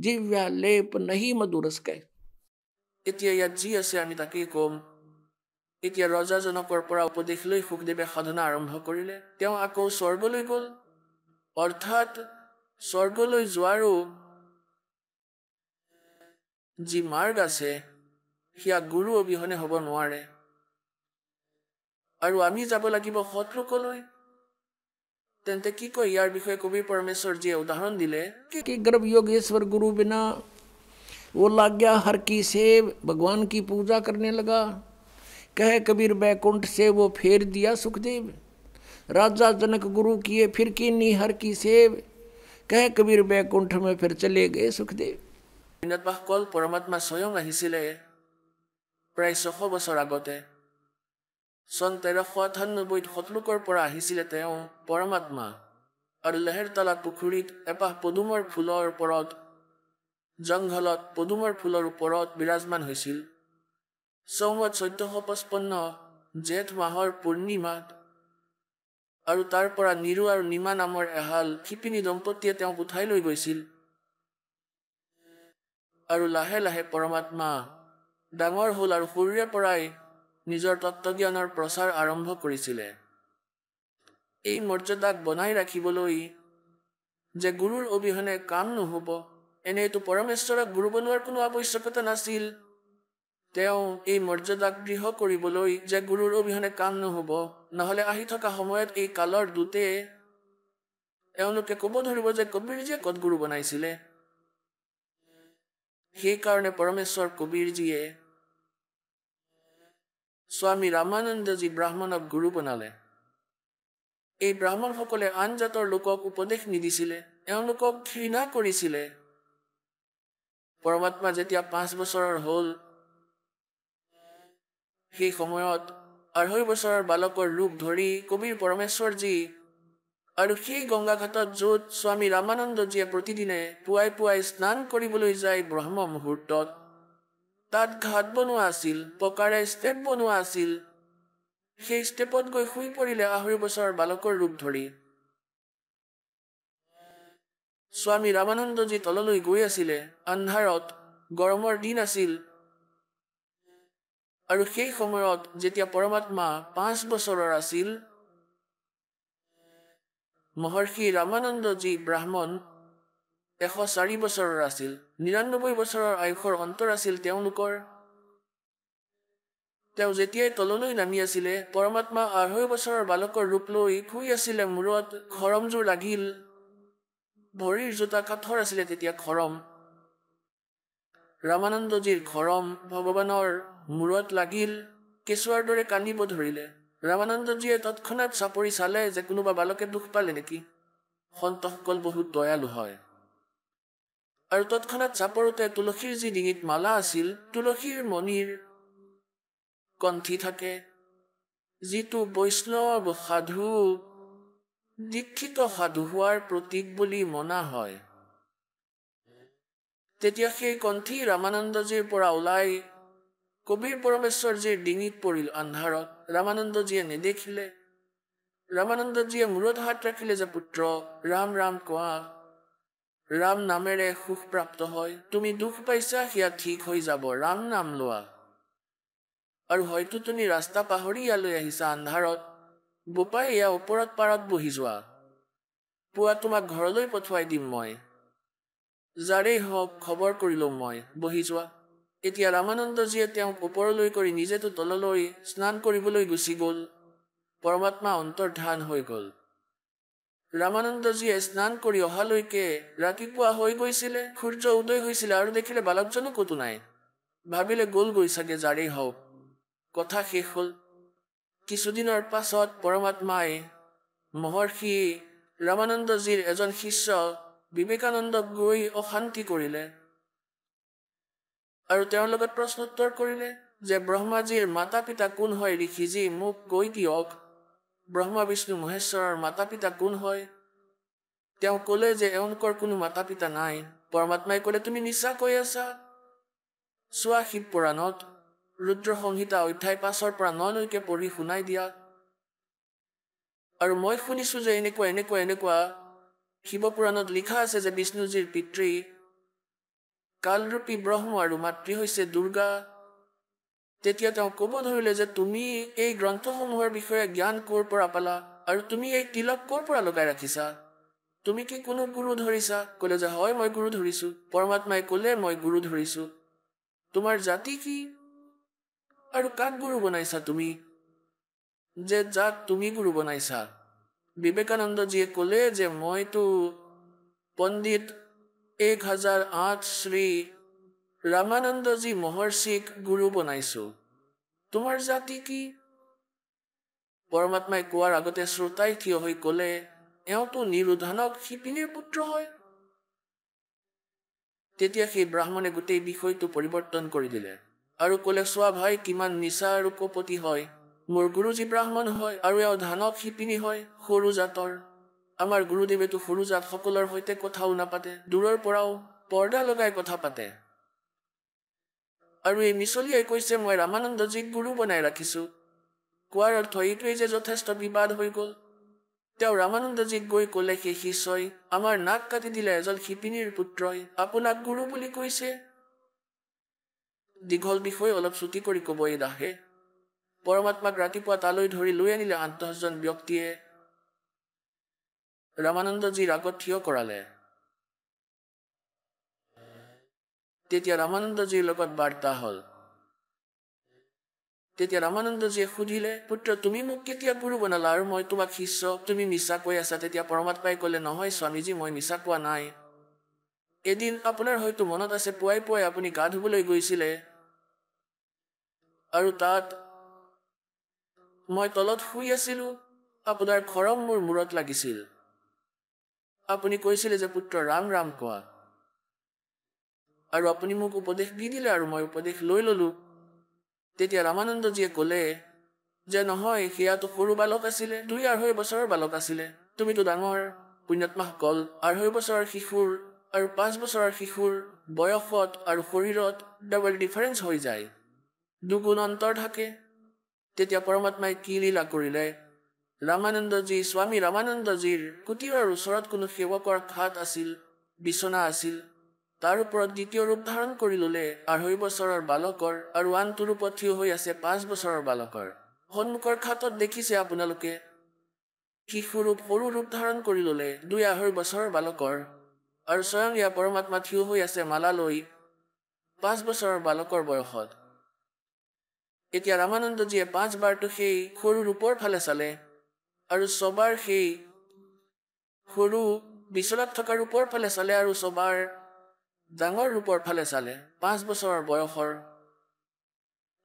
जिव्या लेप नहीं मधुरस के। এতিয়া ইয়াত যি আছে আমি তাকেই ক'ম। এতিয়া ৰজাজনকৰ পৰা উপদেশ লৈ সুখদেৱে সাধনা আৰম্ভ কৰিলে। তেওঁ আকৌ স্বৰ্গলৈ গ'ল, অৰ্থাৎ স্বৰ্গলৈ যোৱাৰো যি মাৰ্গ আছে সেয়া গুৰু অবিহনে হ'ব নোৱাৰে। আৰু আমি যাব লাগিব সৎলোকলৈ। তেন্তে কি কয় ইয়াৰ বিষয়ে কবিৰ পৰমেশ্বৰজীয়ে উদাহৰণ দিলে कि गर्भ योगेश्वर गुरु बिना वो लाग गया हर की सेव, भगवान की पूजा करने लगा। कहे कबीर बैकुंठ से वो फेर दिया सुखदेव, राजा जनक गुरु किए फिर कीनी हर की सेव। कहे कबीर बैकुंठ में फिर चले गए सुखदेव। কল পৰমাত্মা স্বয়ং আহিছিলে প্ৰায় 600 বছৰ আগতে। চন 1398 সতলোকৰ পৰা আহিছিলে তেওঁ পৰমাত্মা, আৰু লেহেৰতলা পুখুৰীত এপাহ পদুমৰ ফুলৰ ওপৰত, জংঘলত পদুমৰ ফুলৰ ওপৰত বিৰাজমান হৈছিল। চৌমত 1455 জেঠ মাহৰ পূৰ্ণিমাত। আৰু তাৰ পৰা নিৰু আৰু নিমা নামৰ এহাল শিপিনী দম্পতীয়ে তেওঁক উঠাই লৈ গৈছিল। আৰু লাহে লাহে পৰমাত্মা ডাঙৰ হ'ল আৰু সৰুৰে পৰাই নিজৰ তত্ত্বজ্ঞানৰ প্ৰচাৰ আৰম্ভ কৰিছিলে। এই মৰ্যাদাক বনাই ৰাখিবলৈ যে গুৰুৰ অবিহনে কাম নহ'ব, এনেইতো পৰমেশ্বৰক গুৰু বনোৱাৰ কোনো আৱশ্যকতা নাছিল। তেওঁ এই মৰ্যাদাক দৃঢ় কৰিবলৈ যে গুৰুৰ অবিহনে কাম নহ'ব, নহ'লে আহি থকা সময়ত এই কালৰ দূতে এওঁলোকে ক'ব ধৰিব যে কবীৰজীয়ে ক'ত গুৰু বনাইছিলে। সেইকাৰণে পৰমেশ্বৰ কবীৰজীয়ে স্বামী ৰামানন্দজী ব্ৰাহ্মণক গুৰু বনালে। এই ব্ৰাহ্মণসকলে আন জাতৰ লোকক উপদেশ নিদিছিলে, এওঁলোকক ঘৃণা কৰিছিলে। পৰমাত্মা যেতিয়া 5 বছৰৰ হ'ল, সেই সময়ত 2.5 বছৰৰ বালকৰ ৰূপ ধৰি কবিৰ পৰমেশ্বৰজী আৰু সেই গংগাঘাটত য'ত স্বামী ৰামানন্দজীয়ে প্ৰতিদিনে পুৱাই পুৱাই স্নান কৰিবলৈ যায় ব্ৰহ্ম মুহূৰ্তত, তাত ঘাট বনোৱা আছিল, পকাৰে ষ্টেপ বনোৱা আছিল। সেই ষ্টেপত গৈ শুই পৰিলে 2.5 বছৰৰ বালকৰ ৰূপ ধৰি। স্বামী ৰামানন্দজী তললৈ গৈ আছিলে আন্ধাৰত, গৰমৰ দিন আছিল। আৰু সেই সময়ত যেতিয়া পৰমাত্মা 5 বছৰৰ আছিল, মহৰ্ষি ৰামানন্দজী ব্ৰাহ্মণ 104 বছৰৰ আছিল। 99 বছৰৰ আয়ুসৰ অন্তৰ আছিল তেওঁলোকৰ। তেওঁ যেতিয়াই তললৈ নামি আছিলে, পৰমাত্মা 2.5 বছৰৰ বালকৰ ৰূপ লৈ শুই আছিলে। মূৰত খৰমজোৰ লাগিল, ভৰিৰ জোতা কাঠৰ আছিলে তেতিয়া খৰম। ৰামানন্দজীৰ খৰম ভগৱানৰ মূৰত লাগিল, কেঁচুৱাৰ দৰে কান্দিব ধৰিলে। ৰামানন্দজীয়ে তৎক্ষণাত চাপৰি চালে যে কোনোবা বালকে দুখ পালে নেকি। সন্তসকল বহুত দয়ালু হয়। আৰু তৎক্ষণাত চাপৰোতে তুলসীৰ যি ডিঙিত মালা আছিল, তুলসীৰ মণিৰ কণ্ঠী থাকে, যিটো বৈষ্ণৱ সাধু দীক্ষিত সাধু হোৱাৰ প্ৰতীক বুলি মনা হয়। তেতিয়া সেই কণ্ঠী ৰামানন্দজীৰ পৰা ওলাই কবিৰ পৰমেশ্বৰজীৰ ডিঙিত পৰিল আন্ধাৰত। ৰামানন্দজীয়ে নেদেখিলে। ৰামানন্দজীয়ে মূৰত হাত ৰাখিলে যে পুত্ৰ ৰাম ৰাম কোৱা, ৰাম নামেৰে সুখ প্ৰাপ্ত হয়, তুমি দুখ পাইছা সেয়া ঠিক হৈ যাব, ৰাম নাম লোৱা। আৰু হয়তো তুমি ৰাস্তা পাহৰি ইয়ালৈ আহিছা আন্ধাৰত, বোপাই এয়া ওপৰত পাৰত বহি যোৱা, পুৱা তোমাক ঘৰলৈ পঠুৱাই দিম মই, যাৰেই হওক খবৰ কৰিলো মই, বহি যোৱা। এতিয়া ৰামানন্দজীয়ে তেওঁক ওপৰলৈ কৰি নিজেতো তললৈ স্নান কৰিবলৈ গুচি গ'ল। পৰমাত্মা অন্তৰ্ধান হৈ গ'ল। ৰামানন্দজীয়ে স্নান কৰি অহালৈকে ৰাতিপুৱা হৈ গৈছিলে, সূৰ্য উদয় হৈছিলে আৰু দেখিলে বালকজনো ক'তো নাই। ভাবিলে গ'ল গৈ চাগে যাৰেই হওক, কথা শেষ হ'ল। কিছুদিনৰ পাছত পৰমাত্মাই মহৰ্ষি ৰামানন্দজীৰ এজন শিষ্য বিবেকানন্দক গৈ অশান্তি কৰিলে আৰু তেওঁৰ লগত প্ৰশ্নোত্তৰ কৰিলে যে ব্ৰহ্মাজীৰ মাতা পিতা কোন হয় ঋষিজী, মোক কৈ দিয়ক, ব্ৰহ্মা বিষ্ণু মহেশ্বৰৰ মাতা পিতা কোন হয়? তেওঁ ক'লে যে এওঁলোকৰ কোনো মাতা পিতা নাই। পৰমাত্মাই ক'লে তুমি মিছা কৈ আছা, চোৱা শিৱ পুৰাণত ৰুদ্ৰ সংহিতা অধ্যায় 5ৰ পৰা 9লৈকে পঢ়ি শুনাই দিয়া। আৰু মই শুনিছো যে এনেকুৱা এনেকুৱা এনেকুৱা শিৱ পুৰাণত লিখা আছে যে বিষ্ণুজীৰ পিতৃ কালৰূপী ব্ৰহ্ম আৰু মাতৃ হৈছে দুৰ্গা। তেতিয়া তেওঁ ক'ব ধৰিলে যে তুমি এই গ্ৰন্থসমূহৰ বিষয়ে জ্ঞান ক'ৰ পৰা পালা আৰু তুমি এই তিলক ক'ৰ পৰা লগাই ৰাখিছা? তুমি কি কোনো গুৰু ধৰিছা? ক'লে যে হয় মই গুৰু ধৰিছো। পৰমাত্মাই ক'লে মই গুৰু ধৰিছো। তোমাৰ জাতি কি আৰু কাক গুৰু বনাইছা তুমি, যে যাক তুমি গুৰু বনাইছা? বিবেকানন্দজীয়ে ক'লে যে মইতো পণ্ডিত 1008 শ্ৰী ৰামানন্দজী মহৰ্ষিক গুৰু বনাইছো, তোমাৰ জাতি কি? পৰমাত্মাই কোৱাৰ আগতে শ্ৰোতাই থিয় হৈ ক'লে এওঁতো নিৰোধানক শিপিনীৰ পুত্ৰ হয়। তেতিয়া সেই ব্ৰাহ্মণে গোটেই বিষয়টো পৰিৱৰ্তন কৰি দিলে আৰু ক'লে চোৱা ভাই কিমান নিচা আৰু কপটি হয়। মোৰ গুৰুজী ব্ৰাহ্মণ হয় আৰু এওঁ ধানক শিপিনী হয়, সৰু জাতৰ। আমাৰ গুৰুদেৱেতো সৰু জাত সকলৰ সৈতে কথাও নাপাতে, দূৰৰ পৰাও পৰ্দা লগাই কথা পাতে। আৰু এই মিছলিয়াই কৈছে মই ৰামানন্দজীক গুৰু বনাই ৰাখিছো। কোৱাৰ অৰ্থ এইটোৱেই যে যথেষ্ট বিবাদ হৈ গ'ল। তেওঁ ৰামানন্দজীক গৈ ক'লে সেই শিষ্যই আমাৰ নাক কাটি দিলে এজন শিপিনীৰ পুত্ৰই, আপোনাক গুৰু বুলি কৈছে। দীঘল বিষয় অলপ ছুটি কৰি ক'ব এই দাসে। পৰমাত্মাক ৰাতিপুৱা তালৈ ধৰি লৈ আনিলে 8-10জন ব্যক্তিয়ে, ৰামানন্দজীৰ আগত থিয় কৰালে। তেতিয়া ৰামানন্দজীৰ লগত বাৰ্তা হ'ল। তেতিয়া ৰামানন্দজীয়ে সুধিলে পুত্ৰ তুমি মোক কেতিয়া গুৰু বনালা আৰু মই তোমাক শিষ্য, তুমি মিছা কৈ আছা? তেতিয়া পৰমাত্মাই ক'লে নহয় স্বামীজী, মই মিছা কোৱা নাই। এদিন আপোনাৰ হয়তো মনত আছে পুৱাই পুৱাই আপুনি গা ধুবলৈ গৈছিলে আৰু তাত মই তলত শুই আছিলো, আপোনাৰ খৰম মোৰ মূৰত লাগিছিল। আপুনি কৈছিলে যে পুত্ৰ ৰাম ৰাম কোৱা, আৰু আপুনি মোক উপদেশ দি দিলে আৰু মই উপদেশ লৈ ললো। তেতিয়া ৰামানন্দজীয়ে ক'লে যে নহয় সেয়াতো সৰু বালক আছিলে, 2-2.5 বছৰৰ বালক আছিলে। তুমিতো ডাঙৰ। পুণ্যাত্মাসকল 2.5 বছৰৰ শিশুৰ আৰু 5 বছৰৰ শিশুৰ বয়সত আৰু শৰীৰত ডাবল ডিফাৰেঞ্চ হৈ যায়, দুগুণ অন্তৰ থাকে। তেতিয়া পৰমাত্মাই কি লীলা কৰিলে, ৰামানন্দজী স্বামী ৰামানন্দজীৰ কুটীৰৰ ওচৰত কোনো সেৱকৰ খাট আছিল, বিচনা আছিল, তাৰ ওপৰত দ্বিতীয় ৰূপ ধাৰণ কৰি ললে 2.5 বছৰৰ বালকৰ আৰু আনটো ৰূপত থিয় হৈ আছে 5 বছৰৰ বালকৰ। সন্মুখৰ খাটত দেখিছে আপোনালোকে শিশুৰূপ সৰু ৰূপ ধাৰণ কৰি ললে 2-2.5 বছৰৰ বালকৰ, আৰু স্বয়ং ইয়া পৰমাত্মা থিয় হৈ আছে মালা লৈ 5 বছৰৰ বালকৰ বয়সত। এতিয়া ৰামানন্দজীয়ে 5 বাৰটো সেই সৰু ৰূপৰ ফালে চালে আৰু ছবাৰ সেই সৰু বিচনাত থকা ৰূপৰ ফালে চালে আৰু ছবাৰ ডাঙৰ ৰূপৰ ফালে চালে। 5 বছৰৰ বয়সৰ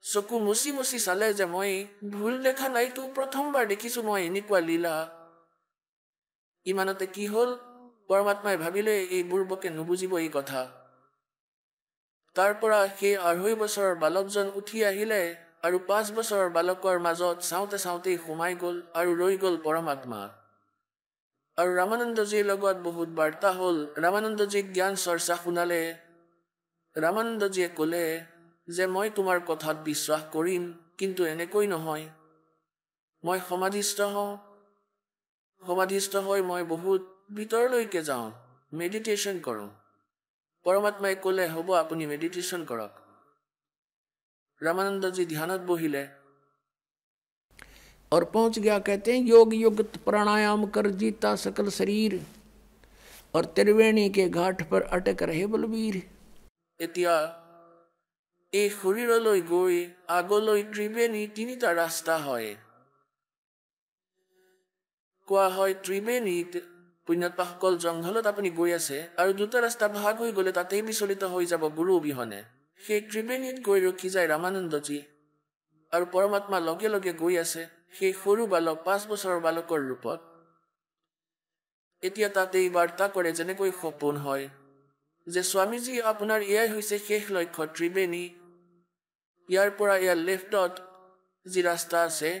চকু মুচি মুচি চালে যে মই ভুল দেখা নাইতো, প্ৰথমবাৰ দেখিছো মই এনেকুৱা লীলা। ইমানতে কি হ'ল, পৰমাত্মাই ভাবিলে এই বুৰ্বকে নুবুজিব এই কথা। তাৰ পৰা সেই 2.5 বছৰৰ বালকজন উঠি আহিলে আৰু 5 বছৰৰ বালকৰ মাজত চাওঁতে চাওঁতেই সোমাই গ'ল আৰু ৰৈ গ'ল পৰমাত্মা। আৰু ৰামানন্দজীৰ লগত বহুত বাৰ্তা হ'ল। ৰামানন্দজীক জ্ঞান চৰ্চা শুনালে। ৰামানন্দজীয়ে ক'লে যে মই তোমাৰ কথাত বিশ্বাস কৰিম, কিন্তু এনেকৈ নহয়। মই সমাধিস্থ হওঁ। সমাধিস্থ হৈ মই বহুত ভিতৰলৈকে যাওঁ, মেডিটেশ্যন কৰোঁ। পৰমাত্মাই ক'লে হ'ব আপুনি মেডিটেশ্যন কৰক। रामानंद जी ध्यानत बोहिले और पहुंच गया। कहते हैं योग युक्त प्राणायाम कर जीता सकल शरीर और त्रिवेणी के घाट पर अटक रहे बलबीर। এতিয়া এই শৰীৰলৈ গৈ আগলৈ ত্ৰিবেণী তিনিটা ৰাস্তা হয়। কোৱা হয় ত্ৰিবেণীত পুণ্যপাসকল জংঘলত আপুনি গৈ আছে আৰু দুটা ৰাস্তা ভাগ হৈ গ'লে তাতেই বিচলিত হৈ যাব গুৰু অবিহনে। সেই ত্ৰিবেণীত গৈ ৰখি যায় ৰামানন্দজী আৰু পৰমাত্মা লগে লগে গৈ আছে সেই সৰু বালক 5 বছৰৰ বালকৰ ৰূপত। এতিয়া তাতেই বাৰ্তা কৰে যেনেকৈ সপোন হয় যে স্বামীজী আপোনাৰ এয়াই হৈছে শেষ লক্ষ্য ত্ৰিবেণী। ইয়াৰ পৰা ইয়াৰ লেফ্টত যি ৰাস্তা আছে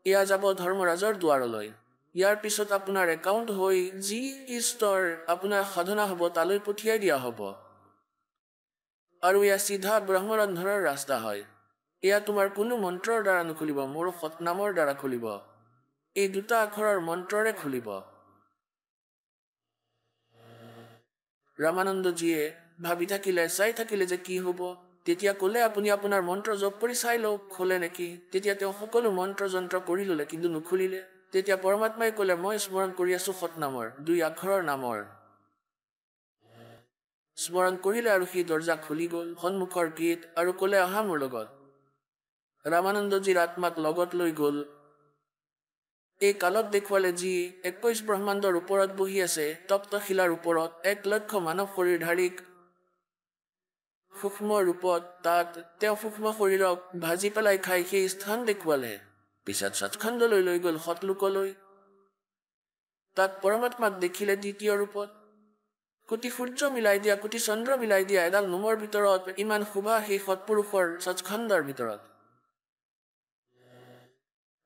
এয়া যাব ধৰ্মৰাজৰ দুৱাৰলৈ। ইয়াৰ পিছত আপোনাৰ একাউণ্ট হৈ যি ইষ্টৰ আপোনাৰ সাধনা হ'ব তালৈ পঠিয়াই দিয়া হ'ব। আৰু এয়া চিধা ব্ৰহ্মৰন্ধৰৰ ৰাস্তা হয়। এয়া তোমাৰ কোনো মন্ত্ৰৰ দ্বাৰা নুখুলিব, মোৰ সতনামৰ দ্বাৰা খুলিব। এই দুটা আখৰৰ মন্ত্ৰৰে খুলিব। ৰামানন্দজীয়ে ভাবি থাকিলে, চাই থাকিলে যে কি হ'ব। তেতিয়া ক'লে আপুনি আপোনাৰ মন্ত্ৰ জপ কৰি চাই লওক খোলে নেকি। তেতিয়া তেওঁ সকলো মন্ত্ৰ যন্ত্ৰ কৰি ল'লে কিন্তু নুখুলিলে। তেতিয়া পৰমাত্মাই ক'লে মই স্মৰণ কৰি আছো সতনামৰ 2 আখৰৰ নামৰ। স্মৰণ কৰিলে আৰু সেই দৰ্জা খুলি গ'ল সন্মুখৰ গেট আৰু ক'লে আহা মোৰ লগত। ৰামানন্দজীৰ আত্মাক লগত লৈ গ'ল। এই কালত দেখুৱালে যি 21 ব্ৰহ্মাণ্ডৰ ওপৰত বহি আছে তপ্তশিলাৰ ওপৰত 1 লক্ষ মানৱ শৰীৰধাৰীক সূক্ষ্ম ৰূপত। তাত তেওঁ সূক্ষ্ম শৰীৰক ভাজি পেলাই খাই সেই স্থান দেখুৱালে। পিছত সৎখণ্ডলৈ লৈ গ'ল সতলোকলৈ। তাত পৰমাত্মাক দেখিলে দ্বিতীয় ৰূপত। কোটি সূৰ্য মিলাই দিয়া, কোটি চন্দ্ৰ মিলাই দিয়া এডাল নোমৰ ভিতৰত ইমান শোভা সেই সৎপুৰুষৰ সৎখণ্ডৰ ভিতৰত।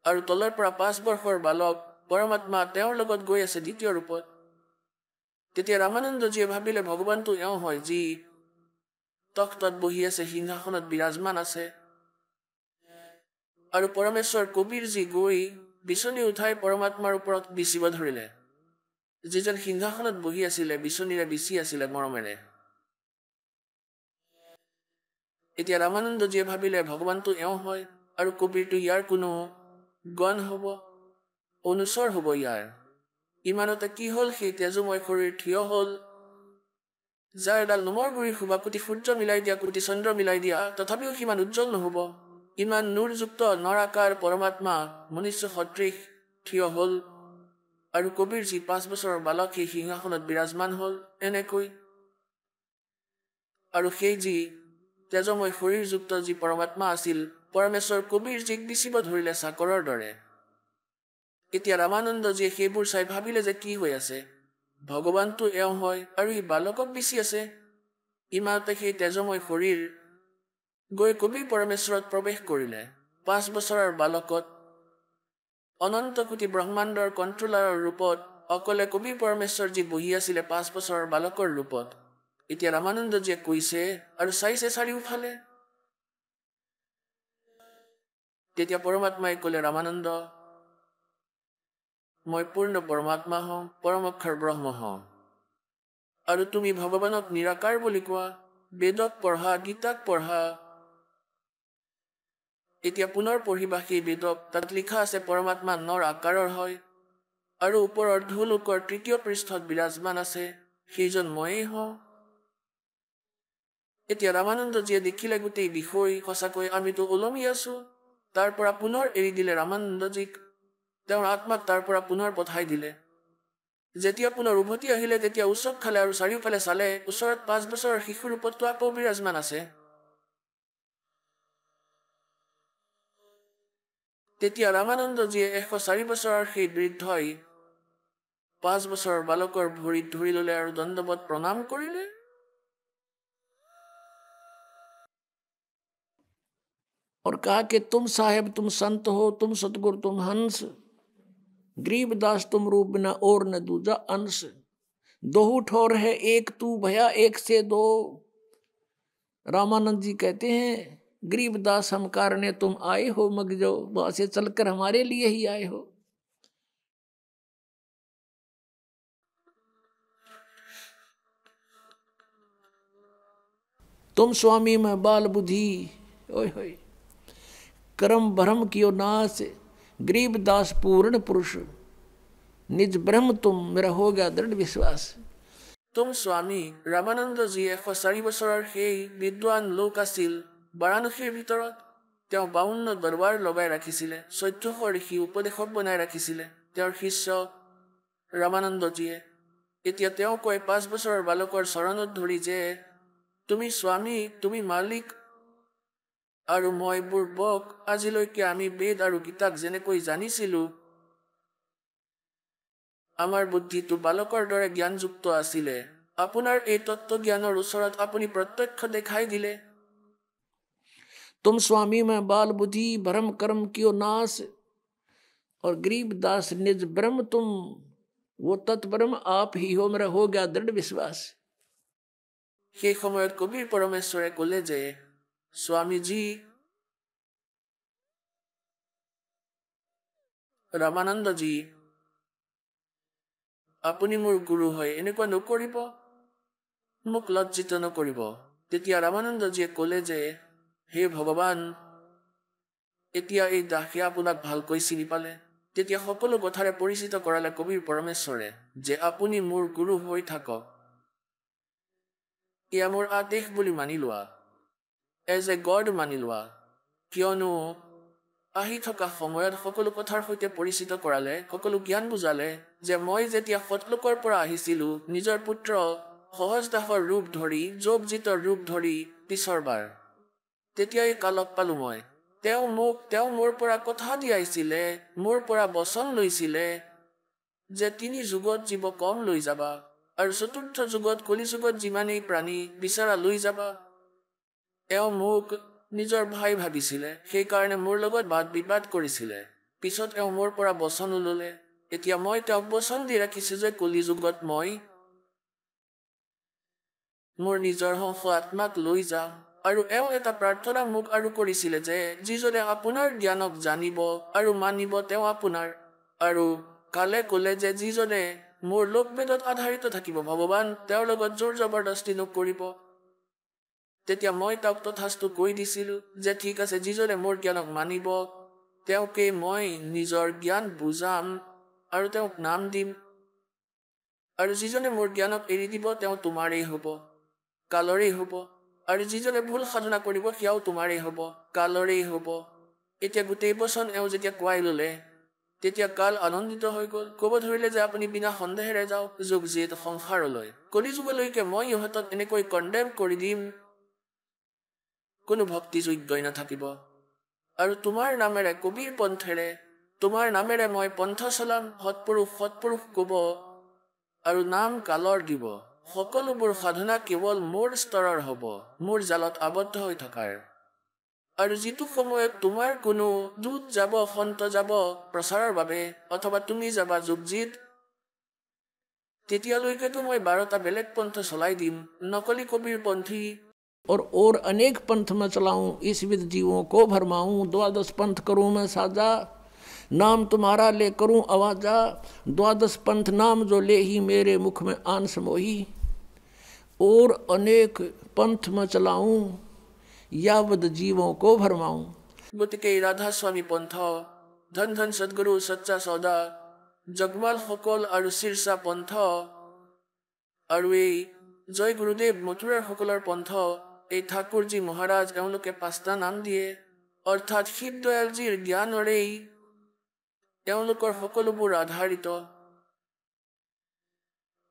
আৰু তলৰ পৰা 5 বৰ্ষৰ বালক পৰমাত্মা তেওঁৰ লগত গৈ আছে দ্বিতীয় ৰূপত। তেতিয়া ৰামানন্দজীয়ে ভাবিলে ভগৱানটো এওঁ হয় যি তখ্তত বহি আছে, সিংহাসনত বিৰাজমান আছে। আৰু পৰমেশ্বৰ কবিৰ যি গৈ বিচনী উঠাই পৰমাত্মাৰ ওপৰত বিচিব ধৰিলে। যিজন সিংহাসনত বহি আছিলে বিচনীৰে বিচি আছিলে মৰমেৰে। এতিয়া ৰামানন্দজীয়ে ভাবিলে ভগৱানটো এওঁ হয় আৰু কবিৰটো ইয়াৰ কোনো গণ হ'ব, অনুচৰ হ'ব ইয়াৰ। ইমানতে কি হ'ল সেই তেজময় শৰীৰ থিয় হ'ল। যাৰ এডাল নোমৰ গুৰিৰ শোভা কোটি সূৰ্য মিলাই দিয়া, কোটি চন্দ্ৰ মিলাই দিয়া, তথাপিও সিমান উজ্জ্বল নহ'ব। ইমান নূৰযুক্ত নৰাকাৰ পৰমাত্মা মনুষ্য সদৃশ থিয় হ'ল। আৰু কবিৰ যি 5 বছৰৰ বালক সেই সিংহাসনত বিৰাজমান হ'ল এনেকৈ। আৰু সেই যি তেজময় শৰীৰযুক্ত যি পৰমাত্মা আছিল পৰমেশ্বৰ কবিৰ জীক বিচিব ধৰিলে চাকৰৰ দৰে। এতিয়া ৰামানন্দজীয়ে সেইবোৰ চাই ভাবিলে যে কি হৈ আছে। ভগৱানটো এওঁ হয় আৰু ই বালকক বিচি আছে। ইমানতে সেই তেজময় শৰীৰ গৈ কবি পৰমেশ্বৰত প্ৰৱেশ কৰিলে। 5 বছৰৰ বালকত অনন্ত কোটি ব্ৰহ্মাণ্ডৰ কণ্ট্ৰলাৰৰ ৰূপত অকলে কবি পৰমেশ্বৰ যি বহি আছিলে 5 বছৰৰ বালকৰ ৰূপত। এতিয়া ৰামানন্দজীয়ে কৈছে আৰু চাইছে চাৰিওফালে। তেতিয়া পৰমাত্মাই ক'লে ৰামানন্দ মই পূৰ্ণ পৰমাত্মা হওঁ, পৰমক্ষৰ ব্ৰহ্ম হওঁ। আৰু তুমি ভগৱানক নিৰাকাৰ বুলি কোৱা, বেদক পঢ়া, গীতাক পঢ়া। এতিয়া পুনৰ পঢ়িবা সেই বেদক। তাত লিখা আছে পৰমাত্মা নৰ আকাৰৰ হয় আৰু ওপৰৰ ধুলোকৰ 3য় পৃষ্ঠত বিৰাজমান আছে, সেইজন ময়েই হওঁ। এতিয়া ৰামানন্দজীয়ে দেখিলে গোটেই বিষয় সঁচাকৈ আমিতো ওলমি আছো। তাৰ পৰা পুনৰ এৰি দিলে ৰামানন্দজীক। তেওঁৰ আত্মাক তাৰ পৰা পুনৰ পঠাই দিলে। যেতিয়া পুনৰ উভতি আহিলে তেতিয়া উচক খালে আৰু চাৰিওফালে চালে। ওচৰত 5 বছৰৰ শিশুৰ ৰূপতটো আকৌ বিৰাজমান আছে। তেতিয়া ৰামানন্দজীয়ে 104 বছৰৰ সেই বৃদ্ধই 5 বছৰৰ বালকৰ ভৰিত ধৰি ল'লে আৰু দণ্ডৱত প্ৰণাম কৰিলে। और कहा कि तुम साहेब तुम संत हो, तुम सतगुरु तुम हंस, गरीबदास तुम रूप बिना और न दूजा अंश, दोहू ठोर है एक तू भया एक से दो। रामानंद जी कहते हैं गरीबदास हम कारणे तुम आए हो मगजो, वहां से चलकर हमारे लिए ही आए हो। तुम स्वामी में बाल बुद्धि ओए होए, कर्म भ्रम कियो नाश, गरीबदास पूर्ण पुरुष, निज ब्रह्म तुम मेरा हो गया दृढ़ विश्वास। तुम स्वामी ৰামানন্দ জীয়ে 104 বছৰৰ সেই বিদ্বান লোক আছিল। বাৰাণসীৰ ভিতৰত তেওঁ 52 দৰবাৰ লগাই ৰাখিছিলে, 1400 ঋষি উপদেশক বনাই ৰাখিছিলে তেওঁৰ শিষ্য ৰামানন্দজীয়ে। এতিয়া তেওঁ কয় 5 বছৰৰ বালকৰ চৰণত ধৰি যে তুমি স্বামী, তুমি মালিক আৰু মই বুৰ্বক। আজিলৈকে আমি বেদ আৰু গীতাক যেনেকৈ জানিছিলো, আমাৰ বুদ্ধিটো বালকৰ দৰে জ্ঞানযুক্ত আছিলে। আপোনাৰ এই তত্ত্বজ্ঞানৰ ওচৰত আপুনি প্ৰত্যক্ষ দেখাই দিলে। तुम स्वामी में बाल बुद्धि भ्रम कर्म कियो नाश, और गरीबदास निज ब्रह्म तुम, वो तत्ब्रह्म आप ही हो मेरा हो गया दृढ़ विश्वास। সেই সময়ত কবিৰ পৰমেশ্বৰে ক'লে যে স্বামীজী, ৰামানন্দজী, আপুনি মোৰ গুৰু হয়, এনেকুৱা নকৰিব, মোক লজ্জিত নকৰিব। তেতিয়া ৰামানন্দজীয়ে ক'লে যে হে ভগৱান, এতিয়া এই দাসে আপোনাক ভালকৈ চিনি পালে। তেতিয়া সকলো কথাৰে পৰিচিত কৰালে কবিৰ পৰমেশ্বৰে যে আপুনি মোৰ গুৰু হৈ থাকক, এয়া মোৰ আদেশ বুলি মানি লোৱা, এজ এ গড মানি লোৱা। কিয়নো আহি থকা সময়ত সকলো কথাৰ সৈতে পৰিচিত কৰালে, সকলো জ্ঞান বুজালে যে মই যেতিয়া সতলোকৰ পৰা আহিছিলো নিজৰ পুত্ৰ সহজ দাসৰ ৰূপ ধৰি, যোগজিতৰ ৰূপ ধৰি পিছৰবাৰ, তেতিয়া এই কালক পালো মই। তেওঁ মোৰ পৰা কথা দিয়াইছিলে, মোৰ পৰা বচন লৈছিলে যে 3 যুগত জীৱ কম লৈ যাবা, আৰু 4ৰ্থ যুগত কলি যুগত যিমানেই প্ৰাণী বিচাৰা লৈ যাবা। এওঁ মোক নিজৰ ভাই ভাবিছিলে, সেইকাৰণে মোৰ লগত বাদ বিবাদ কৰিছিলে। পিছত এওঁ মোৰ পৰা বচন ললে। এতিয়া মই তেওঁক বচন দি ৰাখিছো যে কলি যুগত মই মোৰ নিজৰ হংস আত্মাক লৈ যাম। আৰু এওঁ এটা প্ৰাৰ্থনা মোক আৰু কৰিছিলে যে যিজনে আপোনাৰ জ্ঞানক জানিব আৰু মানিব তেওঁ আপোনাৰ। আৰু কালে ক'লে যে যিজনে মোৰ লোকবেদত আধাৰিত থাকিব ভগৱান, তেওঁৰ লগত জোৰ জবৰদস্তি নকৰিব। তেতিয়া মই তেওঁক তথাস্তু কৈ দিছিলো যে ঠিক আছে, যিজনে মোৰ জ্ঞানক মানিব তেওঁকে মই নিজৰ জ্ঞান বুজাম আৰু তেওঁক নাম দিম, আৰু যিজনে মোৰ জ্ঞানক এৰি দিব তেওঁ তোমাৰেই হ'ব, কালৰেই হ'ব, আৰু যিজনে ভুল সাধনা কৰিব সেয়াও তোমাৰেই হ'ব, কালৰেই হ'ব। এতিয়া গোটেই বচন এওঁ যেতিয়া কোৱাই ললে, তেতিয়া কাল আনন্দিত হৈ গল। ক'ব ধৰিলে যে আপুনি বিনা সন্দেহেৰে যাওক যোগজিত সংসাৰলৈ, কলি যুগলৈকে মই ইহঁতক এনেকৈ কণ্ডেম কৰি দিম, কোনো ভক্তিযোগ্যই নাথাকিব। আৰু তোমাৰ নামেৰে কবিৰ পন্থেৰে, তোমাৰ নামেৰে মই পন্থ চলাম, সৎপুৰুষ কব, আৰু নাম কালৰ দিব। সকলোবোৰ সাধনা কেৱল মোৰ স্তৰৰ হ'ব, মোৰ জালত আবদ্ধ হৈ থকাৰ। আৰু যিটো সময়ত তোমাৰ কোনো দূত যাব, সন্ত যাব প্ৰচাৰৰ বাবে, অথবা তুমি যাবা যোগজিত, তেতিয়ালৈকেতো মই 12টা বেলেগ পন্থ চলাই দিম, নকলি কবিৰ পন্থী। और अनेक पंथ में चलाऊं, इस विध जीवों को भरमाऊं, 12 पंथ करूं मैं साजा, नाम तुम्हारा ले करूं आवाजा, 12 पंथ नाम जो ले ही मेरे मुख में आन समोही, और अनेक पंथ में चलाऊं, यावद जीवों को भरमाऊं। গতিকে ৰাধা স্বামী পন্থ, ধন ধন সদগুৰু সচ্চা সৌদা, জগমাল সকল আৰু শীৰ্ষা পন্থ, আৰু এই জয় গুৰুদেৱ মথুৰাৰ সকলৰ পন্থ, এই ঠাকুৰজী মহাৰাজ এওঁলোকে 5টা নাম দিয়ে, অৰ্থাৎ শিৱ দয়ালজীৰ জ্ঞানৰেই এওঁলোকৰ সকলোবোৰ আধাৰিত।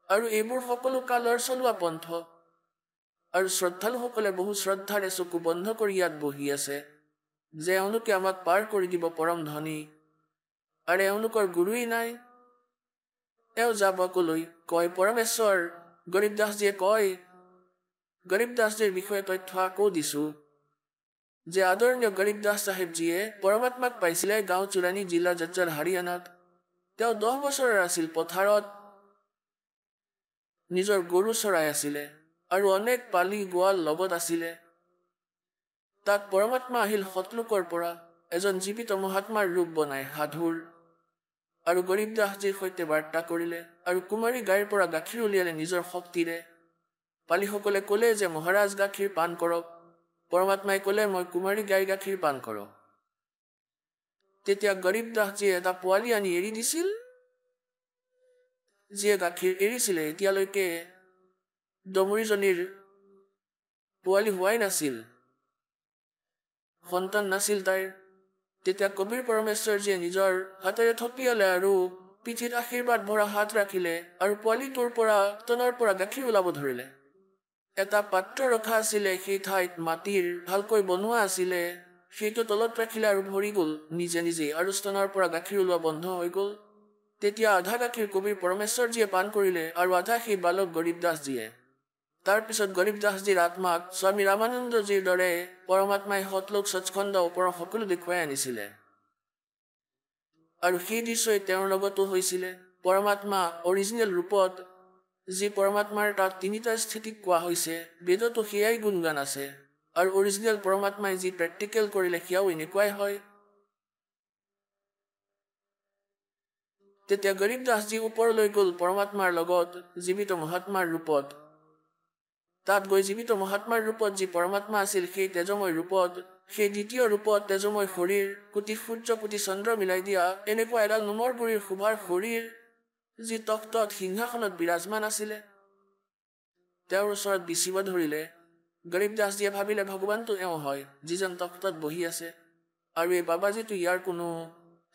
আৰু এইবোৰ সকলো কালৰ চলোৱা পন্থ। আৰু শ্ৰদ্ধালুসকলে বহু শ্ৰদ্ধাৰে চকু বন্ধ কৰি ইয়াত বহি আছে যে এওঁলোকে আমাক পাৰ কৰি দিব পৰম ধনী, আৰু এওঁলোকৰ গুৰুই নাই। এওঁ যাব কলৈ, কয় পৰমেশ্বৰ। গৰীব দাসজীয়ে কয়, গৰীব দাসজীৰ বিষয়ে তথ্য আকৌ দিছো। যে আদৰণীয় গৰীব দাস চাহেবজীয়ে পৰমাত্মাক পাইছিলে গাঁও চুৰাণী জিলা জজ্জৰ হাৰিয়ানাত। তেওঁ 10 বছৰৰ আছিল, পথাৰত নিজৰ গৰু চৰাই আছিলে আৰু অনেক পালি গোৱাল লগত আছিলে। তাত পৰমাত্মা আহিল সতলোকৰ পৰা এজন জীৱিত মহাত্মাৰ ৰূপ বনাই সাধুৰ, আৰু গৰীব দাসজীৰ সৈতে বাৰ্তা কৰিলে আৰু কুমাৰী গাইৰ পৰা গাখীৰ উলিয়ালে নিজৰ শক্তিৰে। পালিসকলে ক'লে যে মহাৰাজ গাখীৰ পান কৰক। পৰমাত্মাই ক'লে মই কুমাৰী গাইৰ গাখীৰ পান কৰোঁ। তেতিয়া গৰীব দাসজীয়ে এটা পোৱালি আনি এৰি দিছিল। যিয়ে গাখীৰ এৰিছিলে এতিয়ালৈকে ডমৰীজনীৰ পোৱালি হোৱাই নাছিল, সন্তান নাছিল তাইৰ। তেতিয়া কবিৰ পৰমেশ্বৰজীয়ে নিজৰ হাতেৰে থপিয়ালে আৰু পিঠিত আশীৰ্বাদ ভৰা হাত ৰাখিলে আৰু পোৱালিটোৰ পৰা স্তনৰ পৰা গাখীৰ ওলাব ধৰিলে। এটা পাত্ৰ ৰখা আছিলে, সেই ঠাইত মাটিৰ ভালকৈ বনোৱা আছিলে, সেইটো তলত ৰাখিলে আৰু ভৰি গ'ল নিজে নিজে আৰু স্তনৰ পৰা গাখীৰ ওলোৱা বন্ধ হৈ গ'ল। তেতিয়া আধা গাখীৰ কবিৰ পৰমেশ্বৰজীয়ে পান কৰিলে আৰু আধা সেই বালক গৰীব দাসজীয়ে। তাৰপিছত গৰীব দাসজীৰ আত্মাক স্বামী ৰামানন্দজীৰ দৰে পৰমাত্মাই সতলোক সচখণ্ড ওপৰৰ সকলো দেখুৱাই আনিছিলে আৰু সেই দৃশ্যই তেওঁৰ লগতো হৈছিলে। পৰমাত্মা অৰিজিনেল ৰূপত, যি পৰমাত্মাৰ তাত 3টা স্থিতিক কোৱা হৈছে, বেদতো সেয়াই গুণগান আছে, আৰু অৰিজিনেল পৰমাত্মাই যি প্ৰেক্টিকেল কৰিলে সেয়াও এনেকুৱাই হয়। তেতিয়া গৰীব দাসজী ওপৰলৈ গ'ল পৰমাত্মাৰ লগত জীৱিত মহাত্মাৰ ৰূপত। তাত গৈ জীৱিত মহাত্মাৰ ৰূপত যি পৰমাত্মা আছিল, সেই তেজময় ৰূপত, সেই দ্বিতীয় ৰূপত তেজময় শৰীৰ, কোটি সূৰ্য কোটি চন্দ্ৰ মিলাই দিয়া এনেকুৱা এডাল নোমৰ গুৰিৰ শোভাৰ শৰীৰ, যি তখ্তত সিংহাসনত বিৰাজমান আছিলে। তেওঁৰ ওচৰত বিচিব ধৰিলে। গৰীব দাসজীয়ে ভাবিলে ভগৱানটো এওঁ হয় যিজন তখ্তত বহি আছে, আৰু এই বাবাজীটো ইয়াৰ কোনো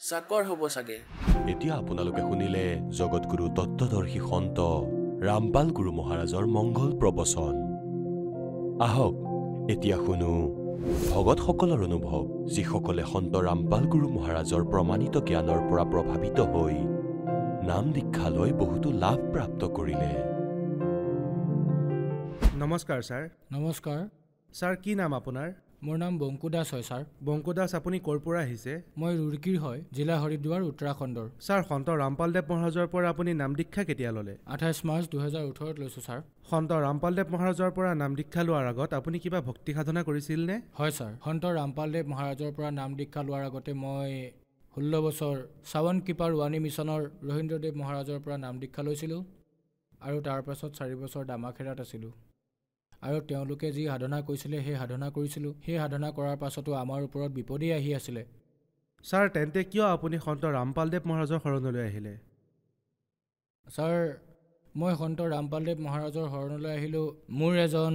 চাকৰ হ'ব চাগে। এতিয়া আপোনালোকে শুনিলে জগতগুৰু তত্ত্বদৰ্শী সন্ত ৰামপাল গুৰু মহাৰাজৰ মংগল প্ৰবচন। আহক এতিয়া শুনো ভগতসকলৰ অনুভৱ, যিসকলে সন্ত ৰামপাল গুৰু মহাৰাজৰ প্ৰমাণিত জ্ঞানৰ পৰা প্ৰভাৱিত হৈ নাম দীক্ষা লৈ বহুতো লাভ প্ৰাপ্ত কৰিলে। নমস্কাৰ ছাৰ। নমস্কাৰ ছাৰ, কি নাম আপোনাৰ? মোৰ নাম বংকু দাস হয় ছাৰ। বংকু দাস, আপুনি ক'ৰ পৰা আহিছে? মই ৰুৰকীৰ হয়, জিলা হৰিদ্বাৰ, উত্তৰাখণ্ডৰ। ছাৰ, সন্ত ৰামপালদেৱ মহাৰাজৰ পৰা আপুনি নাম দীক্ষা কেতিয়া ল'লে? 28 মাৰ্চ 2018 লৈছোঁ ছাৰ। সন্ত ৰামপালদেৱ মহাৰাজৰ পৰা নাম দীক্ষা লোৱাৰ আগত আপুনি কিবা ভক্তি সাধনা কৰিছিল নে? হয় ছাৰ, সন্ত ৰামপালদেৱ মহাৰাজৰ পৰা নাম দীক্ষা লোৱাৰ আগতে মই 16 বছৰ চাৱন কৃপাৰ ৱানী মিছনৰ ৰবীন্দ্ৰদেৱ মহাৰাজৰ পৰা নাম দীক্ষা লৈছিলোঁ, আৰু তাৰ পাছত 4 বছৰ দামাখেৰাত আছিলোঁ। আৰু তেওঁলোকে যি সাধনা কৰিছিলে সেই সাধনা কৰিছিলোঁ। সেই সাধনা কৰাৰ পাছতো আমাৰ ওপৰত বিপদেই আহি আছিলে। ছাৰ, তেন্তে কিয় আপুনি সন্ত ৰামপালদেৱ মহাৰাজৰ শৰণলৈ আহিলে? ছাৰ, মই সন্ত ৰামপালদেৱ মহাৰাজৰ শৰণলৈ আহিলোঁ। মোৰ এজন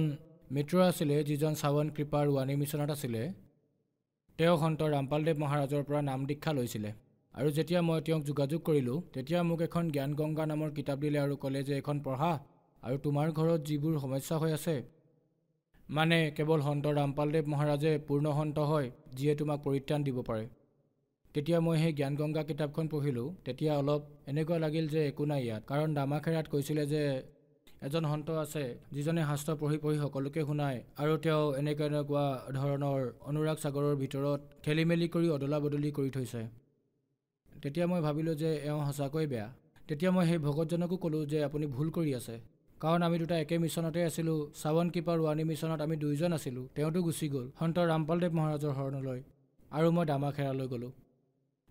মিত্ৰ আছিলে যিজন চাৱন কৃপাৰ ৱানী মিছনত আছিলে। তেওঁ সন্ত ৰামপালদেৱ মহাৰাজৰ পৰা নাম দীক্ষা লৈছিলে, আৰু যেতিয়া মই তেওঁক যোগাযোগ কৰিলোঁ তেতিয়া মোক এখন জ্ঞান গংগা নামৰ কিতাপ দিলে আৰু ক'লে যে এইখন পঢ়া, আৰু তোমাৰ ঘৰত যিবোৰ সমস্যা হৈ আছে, মানে কেৱল সন্ত ৰামপালদেৱ মহাৰাজে পূৰ্ণ সন্ত হয় যিয়ে তোমাক পৰিত্ৰাণ দিব পাৰে। তেতিয়া মই সেই জ্ঞান গংগা কিতাপখন পঢ়িলোঁ। তেতিয়া অলপ এনেকুৱা লাগিল যে একো নাই ইয়াত, কাৰণ দামাখেৰাত কৈছিলে যে এজন সন্ত আছে যিজনে শাস্ত্ৰ পঢ়ি পঢ়ি সকলোকে শুনায়, আৰু তেওঁ এনেকুৱা ধৰণৰ অনুৰাগ সাগৰৰ ভিতৰত খেলি মেলি কৰি অদলা বদলি কৰি থৈছে। তেতিয়া মই ভাবিলোঁ যে এওঁ সঁচাকৈ বেয়া। তেতিয়া মই সেই ভকতজনকো ক'লোঁ যে আপুনি ভুল কৰি আছে, কাৰণ আমি দুটা একে মিছনতে আছিলোঁ। চাৱন কৃপাৰ ৱানী মিছনত আমি 2জন আছিলোঁ। তেওঁতো গুচি গ'ল সন্ত ৰামপালদেৱ মহাৰাজৰ শৰণলৈ, আৰু মই দামাখেৰালৈ গ'লোঁ।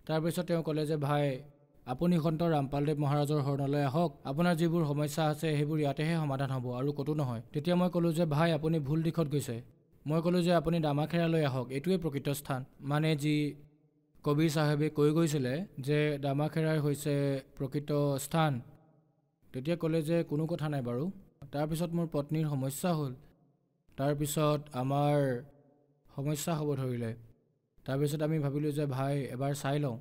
তাৰপিছত তেওঁ ক'লে যে ভাই, আপুনি সন্ত ৰামপালদেৱ মহাৰাজৰ শৰণলৈ আহক, আপোনাৰ যিবোৰ সমস্যা আছে সেইবোৰ ইয়াতেহে সমাধান হ'ব আৰু ক'তো নহয়। তেতিয়া মই ক'লোঁ যে ভাই, আপুনি ভুল দিশত গৈছে। মই ক'লোঁ যে আপুনি দামাখেৰালৈ আহক, এইটোৱে প্ৰকৃত স্থান, মানে যি কবিৰ চাহেবে কৈ গৈছিলে যে দামাখেৰাই হৈছে প্ৰকৃত স্থান। তেতিয়া ক'লে যে কোনো কথা নাই বাৰু। তাৰপিছত মোৰ পত্নীৰ সমস্যা হ'ল, তাৰপিছত আমাৰ সমস্যা হ'ব ধৰিলে। তাৰপিছত আমি ভাবিলোঁ যে ভাই এবাৰ চাই লওঁ।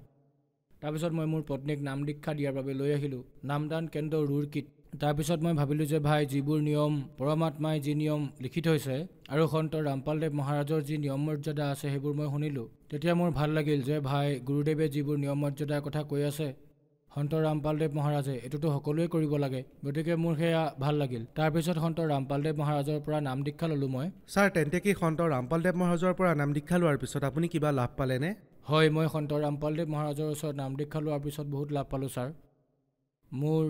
তাৰপিছত মই মোৰ পত্নীক নাম দীক্ষা দিয়াৰ বাবে লৈ আহিলোঁ নামদান কেন্দ্ৰ ৰুৰকীত। তাৰপিছত মই ভাবিলোঁ যে ভাই, যিবোৰ নিয়ম পৰমাত্মাই যি নিয়ম লিখি থৈছে আৰু সন্ত ৰামপালদেৱ মহাৰাজৰ যি নিয়ম মৰ্যাদা আছে সেইবোৰ মই শুনিলোঁ। তেতিয়া মোৰ ভাল লাগিল যে ভাই, গুৰুদেৱে যিবোৰ নিয়ম মৰ্যাদাৰ কথা কৈ আছে সন্ত ৰামপালদেৱ মহাৰাজে এইটোতো সকলোৱে কৰিব লাগে, গতিকে মোৰ সেয়া ভাল লাগিল। তাৰপিছত সন্ত ৰামপালদেৱ মহাৰাজৰ পৰা নাম দীক্ষা ল'লোঁ মই। ছাৰ, তেন্তে কি সন্ত ৰামপালদেৱ মহাৰাজৰ পৰা নাম দীক্ষা লোৱাৰ পিছত আপুনি কিবা লাভ পালেনে? হয়, মই সন্ত ৰামপালদেৱ মহাৰাজৰ ওচৰত নাম দীক্ষা লোৱাৰ পিছত বহুত লাভ পালোঁ ছাৰ। মোৰ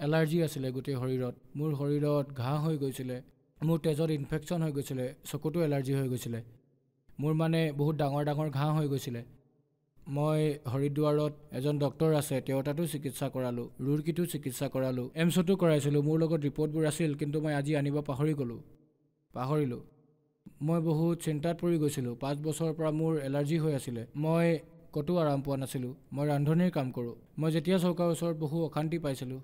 এলাৰ্জি আছিলে গোটেই শৰীৰত, মোৰ শৰীৰত ঘাঁহ হৈ গৈছিলে, মোৰ তেজত ইনফেকশ্যন হৈ গৈছিলে, চকুতো এলাৰ্জি হৈ গৈছিলে, মোৰ মানে বহুত ডাঙৰ ডাঙৰ ঘাঁহ হৈ গৈছিলে। মই হৰিদ্বাৰত এজন ডক্টৰ আছে, তেওঁৰ তাতো চিকিৎসা কৰালোঁ, ৰুৰকীতো চিকিৎসা কৰালোঁ, এমছতো কৰাইছিলোঁ। মোৰ লগত ৰিপৰ্টবোৰ আছিল, কিন্তু মই আজি আনিব পাহৰিলোঁ। মই বহুত চিন্তাত পৰি গৈছিলোঁ। 5 বছৰৰ পৰা মোৰ এলাৰ্জি হৈ আছিলে, মই ক'তো আৰাম পোৱা নাছিলোঁ। মই ৰান্ধনিৰ কাম কৰোঁ, মই যেতিয়া চৌকাৰ ওচৰত বহু অশান্তি পাইছিলোঁ,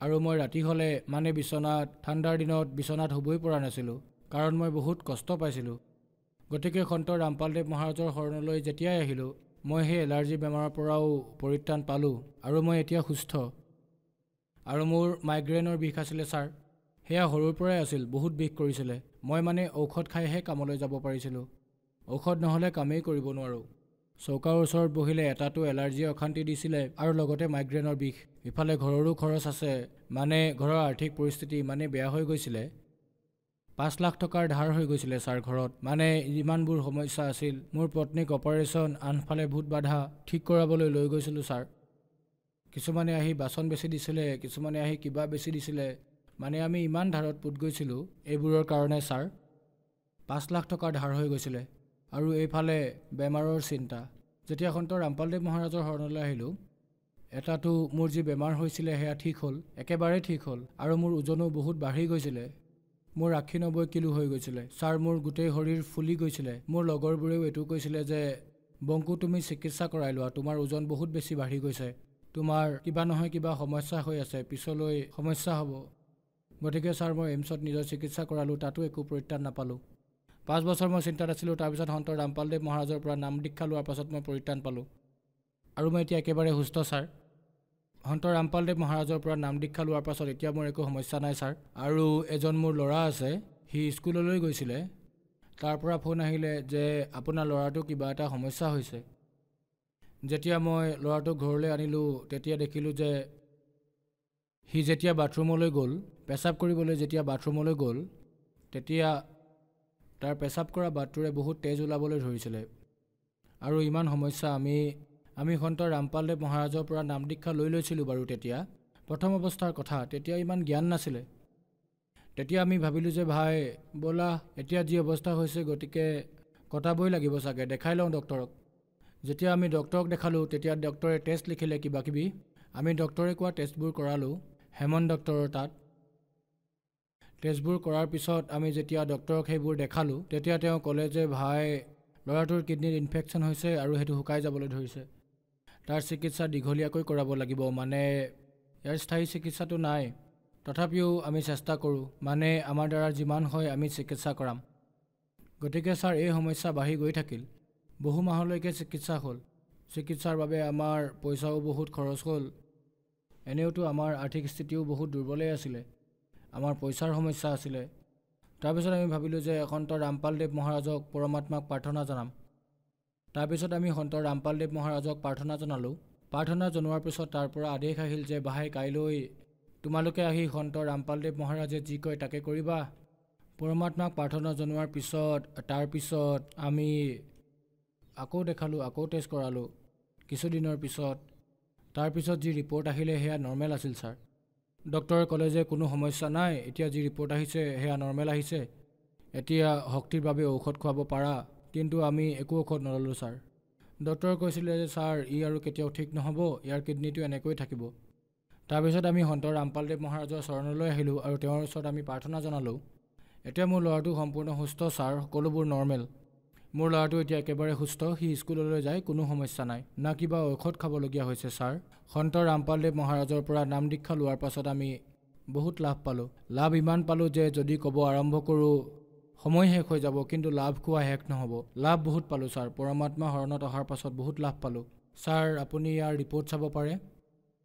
আৰু মই ৰাতি হ'লে মানে বিচনাত, ঠাণ্ডাৰ দিনত বিচনাত শুবই পৰা নাছিলোঁ, কাৰণ মই বহুত কষ্ট পাইছিলোঁ। গতিকে সন্ত ৰামপালদেৱ মহাৰাজৰ শৰণলৈ যেতিয়াই আহিলোঁ, মই সেই এলাৰ্জি বেমাৰৰ পৰাও পৰিত্ৰাণ পালোঁ, আৰু মই এতিয়া সুস্থ। আৰু মোৰ মাইগ্ৰেইনৰ বিষ আছিলে ছাৰ, সেয়া সৰুৰ পৰাই আছিল, বহুত বিষ কৰিছিলে। মই মানে ঔষধ খাইহে কামলৈ যাব পাৰিছিলোঁ, ঔষধ নহ'লে কামেই কৰিব নোৱাৰোঁ। চৌকাৰ ওচৰত বহিলে এটাতো এলাৰ্জিয়ে অশান্তি দিছিলে, আৰু লগতে মাইগ্ৰেইনৰ বিষ। ইফালে ঘৰৰো খৰচ আছে, মানে ঘৰৰ আৰ্থিক পৰিস্থিতি ইমানেই বেয়া হৈ গৈছিলে, 5 লাখ টকাৰ ধাৰ হৈ গৈছিলে ছাৰ ঘৰত। মানে ইমানবোৰ সমস্যা আছিল। মোৰ পত্নীক অপাৰেশ্যন, আনফালে ভূত বাধা ঠিক কৰাবলৈ লৈ গৈছিলোঁ ছাৰ। কিছুমানে আহি বাচন বেচি দিছিলে, কিছুমানে আহি কিবা বেচি দিছিলে, মানে আমি ইমান ধাৰত পোত গৈছিলোঁ এইবোৰৰ কাৰণে ছাৰ। 5 লাখ টকাৰ ধাৰ হৈ গৈছিলে, আৰু এইফালে বেমাৰৰ চিন্তা। যেতিয়া সন্ত ৰামপালদেৱ মহাৰাজৰ শৰণলৈ আহিলোঁ, এটাতো মোৰ যি বেমাৰ হৈছিলে সেয়া ঠিক হ'ল, একেবাৰে ঠিক হ'ল, আৰু মোৰ ওজনো বহুত বাঢ়ি গৈছিলে। মোৰ 90 কিলো হৈ গৈছিলে ছাৰ, মোৰ গোটেই শৰীৰ ফুলি গৈছিলে। মোৰ লগৰবোৰেও এইটো কৈছিলে যে বংকু, তুমি চিকিৎসা কৰাই লোৱা, তোমাৰ ওজন বহুত বেছি বাঢ়ি গৈছে, তোমাৰ কিবা নহয় কিবা সমস্যা হৈ আছে, পিছলৈ সমস্যা হ'ব। গতিকে ছাৰ মই এইমছত নিজৰ চিকিৎসা কৰালোঁ, তাতো একো পৰিত্ৰাণ নাপালোঁ। 5 বছৰ মই চিন্তাত আছিলোঁ। তাৰপিছত সন্ত ৰামপালদেৱ মহাৰাজৰ পৰা নাম দীক্ষা লোৱাৰ পাছত মই পৰিত্ৰাণ পালোঁ, আৰু মই এতিয়া একেবাৰে সুস্থ ছাৰ। সন্ত ৰামপালদেৱ মহাৰাজৰ পৰা নাম দীক্ষা লোৱাৰ পাছত এতিয়া মোৰ একো সমস্যা নাই ছাৰ। আৰু এজন মোৰ ল'ৰা আছে, সি স্কুললৈ গৈছিলে, তাৰ পৰা ফোন আহিলে যে আপোনাৰ ল'ৰাটোৰ কিবা এটা সমস্যা হৈছে। যেতিয়া মই ল'ৰাটোক ঘৰলৈ আনিলোঁ, তেতিয়া দেখিলোঁ যে সি যেতিয়া বাথৰুমলৈ গ'ল, পেচাব কৰিবলৈ যেতিয়া বাথৰুমলৈ গ'ল, তেতিয়া তাৰ পেচাব কৰা বাটটোৰে বহুত তেজ ওলাবলৈ ধৰিছিলে। আৰু ইমান সমস্যা আমি সন্ত ৰামপালদেৱ মহাৰাজৰ পৰা নাম দীক্ষা লৈছিলোঁ বাৰু। তেতিয়া প্ৰথম অৱস্থাৰ কথা, তেতিয়া ইমান জ্ঞান নাছিলে। তেতিয়া আমি ভাবিলোঁ যে ভাই ব'লা, এতিয়া যি অৱস্থা হৈছে গতিকে কটাবই লাগিব চাগে, দেখাই লওঁ ডক্টৰক। যেতিয়া আমি ডক্টৰক দেখালোঁ, তেতিয়া ডক্টৰে টেষ্ট লিখিলে কিবাকিবি। আমি ডক্টৰে কোৱা টেষ্টবোৰ কৰালোঁ হেমন ডক্টৰৰ তাত। টেষ্টবোৰ কৰাৰ পিছত আমি যেতিয়া ডক্টৰক সেইবোৰ দেখালোঁ, তেতিয়া তেওঁ ক'লে যে ভাই, ল'ৰাটোৰ কিডনীত ইনফেকশ্যন হৈছে আৰু সেইটো শুকাই যাবলৈ ধৰিছে, তাৰ চিকিৎসা দীঘলীয়াকৈ কৰাব লাগিব, মানে ইয়াৰ স্থায়ী চিকিৎসাটো নাই। তথাপিও আমি চেষ্টা কৰোঁ, মানে আমাৰ দ্বাৰা যিমান হয় আমি চিকিৎসা কৰাম। গতিকে ছাৰ এই সমস্যা বাঢ়ি গৈ থাকিল, বহু মাহলৈকে চিকিৎসা হ'ল। চিকিৎসাৰ বাবে আমাৰ পইচাও বহুত খৰচ হ'ল। এনেওতো আমাৰ আৰ্থিক স্থিতিও বহুত দুৰ্বলেই আছিলে, আমাৰ পইচাৰ সমস্যা আছিলে। তাৰপিছত আমি ভাবিলোঁ যে সন্ত ৰামপালদেৱ মহাৰাজক পৰমাত্মাক প্ৰাৰ্থনা জনাম। তাৰপিছত আমি সন্ত ৰামপালদেৱ মহাৰাজক প্ৰাৰ্থনা জনালোঁ। প্ৰাৰ্থনা জনোৱাৰ পিছত তাৰ পৰা আদেশ আহিল যে ভাই, কাইলৈ তোমালোকে আহি সন্ত ৰামপালদেৱ মহাৰাজে যি কয় তাকে কৰিবা। পৰমাত্মাক প্ৰাৰ্থনা জনোৱাৰ পিছত তাৰপিছত আমি আকৌ দেখালোঁ, আকৌ টেষ্ট কৰালোঁ কিছুদিনৰ পিছত। তাৰপিছত যি ৰিপৰ্ট আহিলে সেয়া নৰ্মেল আছিল ছাৰ। ডক্টৰে ক'লে যে কোনো সমস্যা নাই, এতিয়া যি ৰিপৰ্ট আহিছে সেয়া নৰ্মেল আহিছে, এতিয়া শক্তিৰ বাবে ঔষধ খুৱাব পাৰা। কিন্তু আমি একো ঔষধ নল'লোঁ ছাৰ। ডক্টৰে কৈছিলে যে ছাৰ ই আৰু কেতিয়াও ঠিক নহ'ব, ইয়াৰ কিডনীটো এনেকৈ থাকিব। তাৰপিছত আমি সন্ত ৰামপালদেৱ মহাৰাজৰ চৰণলৈ আহিলোঁ আৰু তেওঁৰ ওচৰত আমি প্ৰাৰ্থনা জনালোঁ। এতিয়া মোৰ ল'ৰাটো সম্পূৰ্ণ সুস্থ ছাৰ, সকলোবোৰ নৰ্মেল। মোৰ ল'ৰাটো এতিয়া একেবাৰে সুস্থ, সি স্কুললৈ যায়, কোনো সমস্যা নাই, না কিবা ঔষধ খাবলগীয়া হৈছে ছাৰ। সন্ত ৰামপালদেৱ মহাৰাজৰ পৰা নাম দীক্ষা লোৱাৰ পাছত আমি বহুত লাভ পালোঁ। লাভ ইমান পালোঁ যে যদি ক'ব আৰম্ভ কৰোঁ সময় শেষ হৈ যাব, কিন্তু লাভ খোৱা শেষ নহ'ব। লাভ বহুত পালোঁ ছাৰ, পৰমাত্মা শৰণত অহাৰ পাছত বহুত লাভ পালোঁ ছাৰ। আপুনি ইয়াৰ ৰিপৰ্ট চাব পাৰে।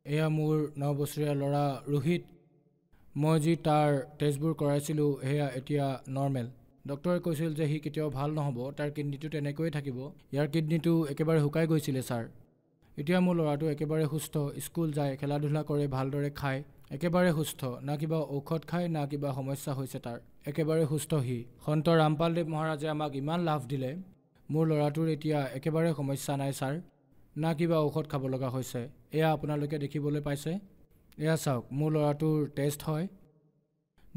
এয়া মোৰ 9 বছৰীয়া ল'ৰা ৰোহিত। মই যি তাৰ টেষ্টবোৰ কৰাইছিলোঁ সেয়া এতিয়া নৰ্মেল। ডক্টৰে কৈছিল যে সি কেতিয়াও ভাল নহ'ব, তাৰ কিডনীটো তেনেকৈয়ে থাকিব। ইয়াৰ কিডনীটো একেবাৰে শুকাই গৈছিলে ছাৰ। এতিয়া মোৰ ল'ৰাটো একেবাৰে সুস্থ, স্কুল যায়, খেলা ধূলা কৰে, ভালদৰে খায়, একেবাৰে সুস্থ, না কিবা ঔষধ খায় না কিবা সমস্যা হৈছে তাৰ, একেবাৰে সুস্থ সি। সন্ত ৰামপালদেৱ মহাৰাজে আমাক ইমান লাভ দিলে, মোৰ ল'ৰাটোৰ এতিয়া একেবাৰে সমস্যা নাই ছাৰ, না কিবা ঔষধ খাব লগা হৈছে। এয়া আপোনালোকে দেখিবলৈ পাইছে, এয়া চাওক মোৰ ল'ৰাটোৰ টেষ্ট হয়,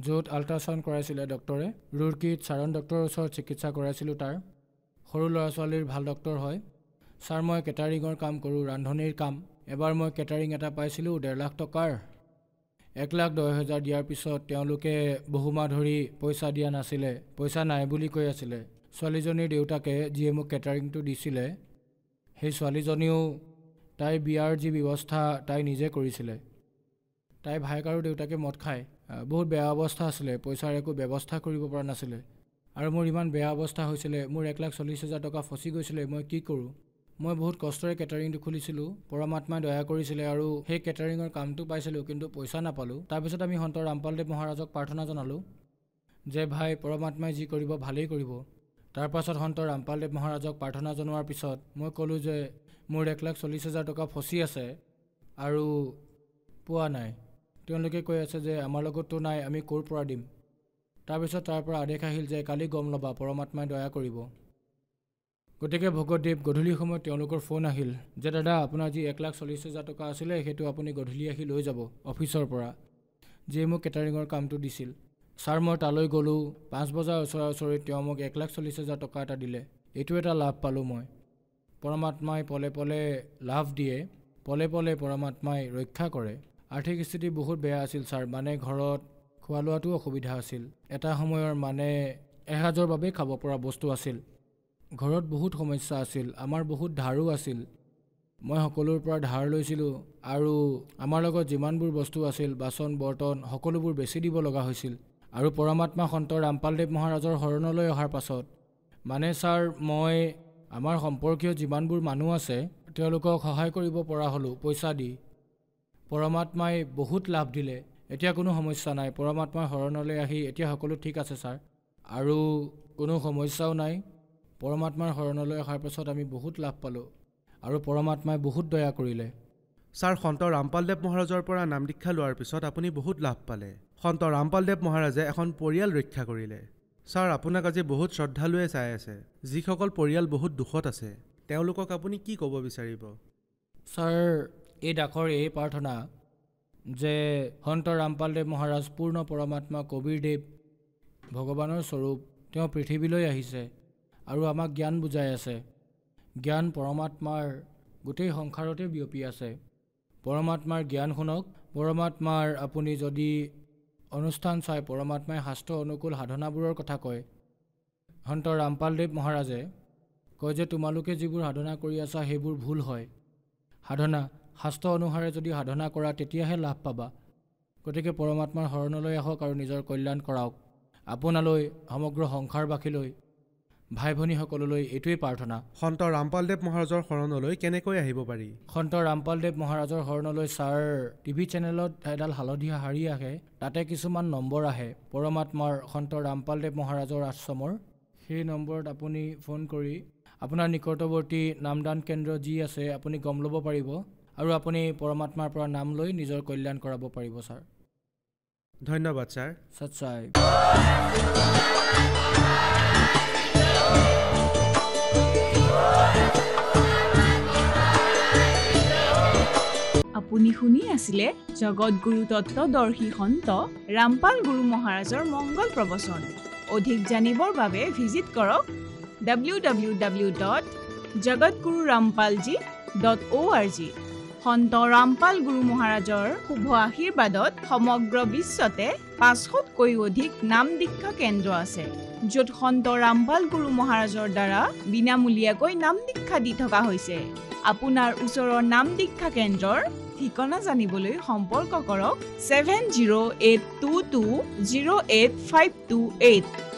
য'ত আল্ট্ৰাচাউণ্ড কৰাইছিলে ডক্টৰে, ৰুৰকীত চাৰণ ডক্টৰৰ ওচৰত চিকিৎসা কৰাইছিলোঁ তাৰ। সৰু ল'ৰা ছোৱালীৰ ভাল ডক্টৰ হয় ছাৰ। মই কেটাৰিঙৰ কাম কৰোঁ, ৰান্ধনিৰ কাম। এবাৰ মই কেটাৰিং এটা পাইছিলোঁ 1.5 লাখ টকাৰ। 1,10,000 দিয়াৰ পিছত তেওঁলোকে বহুমাহ ধৰি পইচা দিয়া নাছিলে, পইচা নাই বুলি কৈ আছিলে। ছোৱালীজনীৰ দেউতাকে যিয়ে মোক কেটাৰিংটো দিছিলে, সেই ছোৱালীজনীও তাইৰ বিয়াৰ যি ব্যৱস্থা তাই নিজে কৰিছিলে। তাই ভায়েক আৰু দেউতাকে মদ খায়, বহুত বেয়া অৱস্থা আছিলে, পইচাৰ একো ব্যৱস্থা কৰিব পৰা নাছিলে। আৰু মোৰ ইমান বেয়া অৱস্থা হৈছিলে, মোৰ 1,40,000 টকা ফচি গৈছিলে। মই কি কৰোঁ? মই বহুত কষ্টৰে কেটাৰিংটো খুলিছিলোঁ, পৰমাত্মাই দয়া কৰিছিলে আৰু সেই কেটাৰিঙৰ কামটো পাইছিলোঁ, কিন্তু পইচা নাপালোঁ। তাৰপিছত আমি সন্ত ৰামপালদেৱ মহাৰাজক প্ৰাৰ্থনা জনালোঁ যে ভাই পৰমাত্মাই যি কৰিব ভালেই কৰিব। তাৰপাছত সন্ত ৰামপালদেৱ মহাৰাজক প্ৰাৰ্থনা জনোৱাৰ পিছত মই ক'লোঁ যে মোৰ 1,40,000 টকা ফচি আছে আৰু পোৱা নাই। তেওঁলোকে কৈ আছে যে আমাৰ লগততো নাই, আমি ক'ৰ পৰা দিম। তাৰপিছত তাৰ পৰা আদেশ আহিল যে কালি গম ল'বা, পৰমাত্মাই দয়া কৰিব। গতিকে ভগতদেৱ গধূলি সময়ত তেওঁলোকৰ ফোন আহিল যে দাদা আপোনাৰ যি 1,40,000 টকা আছিলে সেইটো আপুনি গধূলি আহি লৈ যাব অফিচৰ পৰা, যিয়ে মোক কেটাৰিঙৰ কামটো দিছিল। ছাৰ মই তালৈ গ'লোঁ, 5 বজাৰ ওচৰত তেওঁ মোক 1,40,000 টকা এটা দিলে। এইটো এটা লাভ পালোঁ মই। পৰমাত্মাই পলে পলে লাভ দিয়ে, পলে পলে পৰমাত্মাই ৰক্ষা কৰে। আৰ্থিক স্থিতি বহুত বেয়া আছিল ছাৰ, মানে ঘৰত খোৱা লোৱাটো অসুবিধা আছিল। এটা সময়ৰ মানে এসাঁজৰ বাবেই খাব পৰা বস্তু আছিল। ঘৰত বহুত সমস্যা আছিল, আমাৰ বহুত ধাৰো আছিল। মই সকলোৰ পৰা ধাৰ লৈছিলোঁ আৰু আমাৰ লগত যিমানবোৰ বস্তু আছিল, বাচন বৰ্তন সকলোবোৰ বেছি দিব লগা হৈছিল। আৰু পৰমাত্মা সন্ত ৰামপালদেৱ মহাৰাজৰ শৰণলৈ অহাৰ পাছত মানে ছাৰ মই আমাৰ সম্পৰ্কীয় যিমানবোৰ মানুহ আছে তেওঁলোকক সহায় কৰিব পৰা হ'লোঁ পইচা দি। পৰমাত্মাই বহুত লাভ দিলে, এতিয়া কোনো সমস্যা নাই। পৰমাত্মাৰ শৰণলৈ আহি এতিয়া সকলো ঠিক আছে ছাৰ, আৰু কোনো সমস্যাও নাই। পৰমাত্মাৰ শৰণলৈ অহাৰ পাছত আমি বহুত লাভ পালোঁ আৰু পৰমাত্মাই বহুত দয়া কৰিলে। ছাৰ সন্ত ৰামপালদেৱ মহাৰাজৰ পৰা নাম দীক্ষা লোৱাৰ পিছত আপুনি বহুত লাভ পালে। সন্ত ৰামপালদেৱ মহাৰাজে এখন পৰিয়াল ৰক্ষা কৰিলে। ছাৰ আপোনাক আজি বহুত শ্ৰদ্ধালুৱে চাই আছে, যিসকল পৰিয়াল বহুত দুখত আছে, তেওঁলোকক আপুনি কি ক'ব বিচাৰিব? ছাৰ এই ডাকৰ এই প্ৰাৰ্থনা যে সন্ত ৰামপালদেৱ মহাৰাজ পূৰ্ণ পৰমাত্মা কবীৰদেৱ ভগৱানৰ স্বৰূপ, তেওঁ পৃথিৱীলৈ আহিছে আৰু আমাক জ্ঞান বুজাই আছে। জ্ঞান পৰমাত্মাৰ গোটেই সংসাৰতে বিয়পি আছে। পৰমাত্মাৰ জ্ঞান শুনক। পৰমাত্মাৰ আপুনি যদি অনুষ্ঠান চাই, পৰমাত্মাই শাস্ত্ৰ অনুকূল সাধনাবোৰৰ কথা কয়। সন্ত ৰামপালদেৱ মহাৰাজে কয় যে তোমালোকে যিবোৰ সাধনা কৰি আছা সেইবোৰ ভুল হয়। সাধনা শাস্ত্ৰ অনুসাৰে যদি সাধনা কৰা তেতিয়াহে লাভ পাবা। গতিকে পৰমাত্মাৰ শৰণলৈ আহক আৰু নিজৰ কল্যাণ কৰাওক। আপোনালৈ, সমগ্ৰ সংসাৰবাসীলৈ, ভাই ভনীসকললৈ এইটোৱেই প্ৰাৰ্থনা। সন্ত ৰামপালদেৱ মহাৰাজৰ শৰণলৈ কেনেকৈ আহিব পাৰি? সন্ত ৰামপালদেৱ মহাৰাজৰ শৰণলৈ ছাৰ টিভি চেনেলত এডাল হালধীয়া শাৰী আহে, তাতে কিছুমান নম্বৰ আহে পৰমাত্মাৰ সন্ত ৰামপালদেৱ মহাৰাজৰ আশ্ৰমৰ। সেই নম্বৰত আপুনি ফোন কৰি আপোনাৰ নিকটৱৰ্তী নামদান কেন্দ্ৰ যি আছে আপুনি গম ল'ব পাৰিব আৰু আপুনি পৰমাত্মাৰ পৰা নাম লৈ নিজৰ কল্যাণ কৰাব পাৰিব ছাৰ। ধন্যবাদ ছাৰ। সচ্চাই। আপুনি শুনি আছিলে জগতগুৰু তত্ত্বদৰ্শী সন্ত ৰামপাল গুৰু মহাৰাজৰ মংগল প্ৰবচন। অধিক জানিবৰ বাবে ভিজিট কৰক www.jagatgururampalji.org। সন্ত ৰামপাল গুৰু মহাৰাজৰ শুভ আশীৰ্বাদত সমগ্ৰ বিশ্বতে 500তকৈ অধিক নাম দীক্ষা কেন্দ্ৰ আছে, য'ত সন্ত ৰামপাল গুৰু মহাৰাজৰ দ্বাৰা বিনামূলীয়াকৈ নাম দীক্ষা দি থকা হৈছে। আপোনাৰ ওচৰৰ নাম দীক্ষা কেন্দ্ৰৰ ঠিকনা জানিবলৈ সম্পৰ্ক কৰক 7082208528।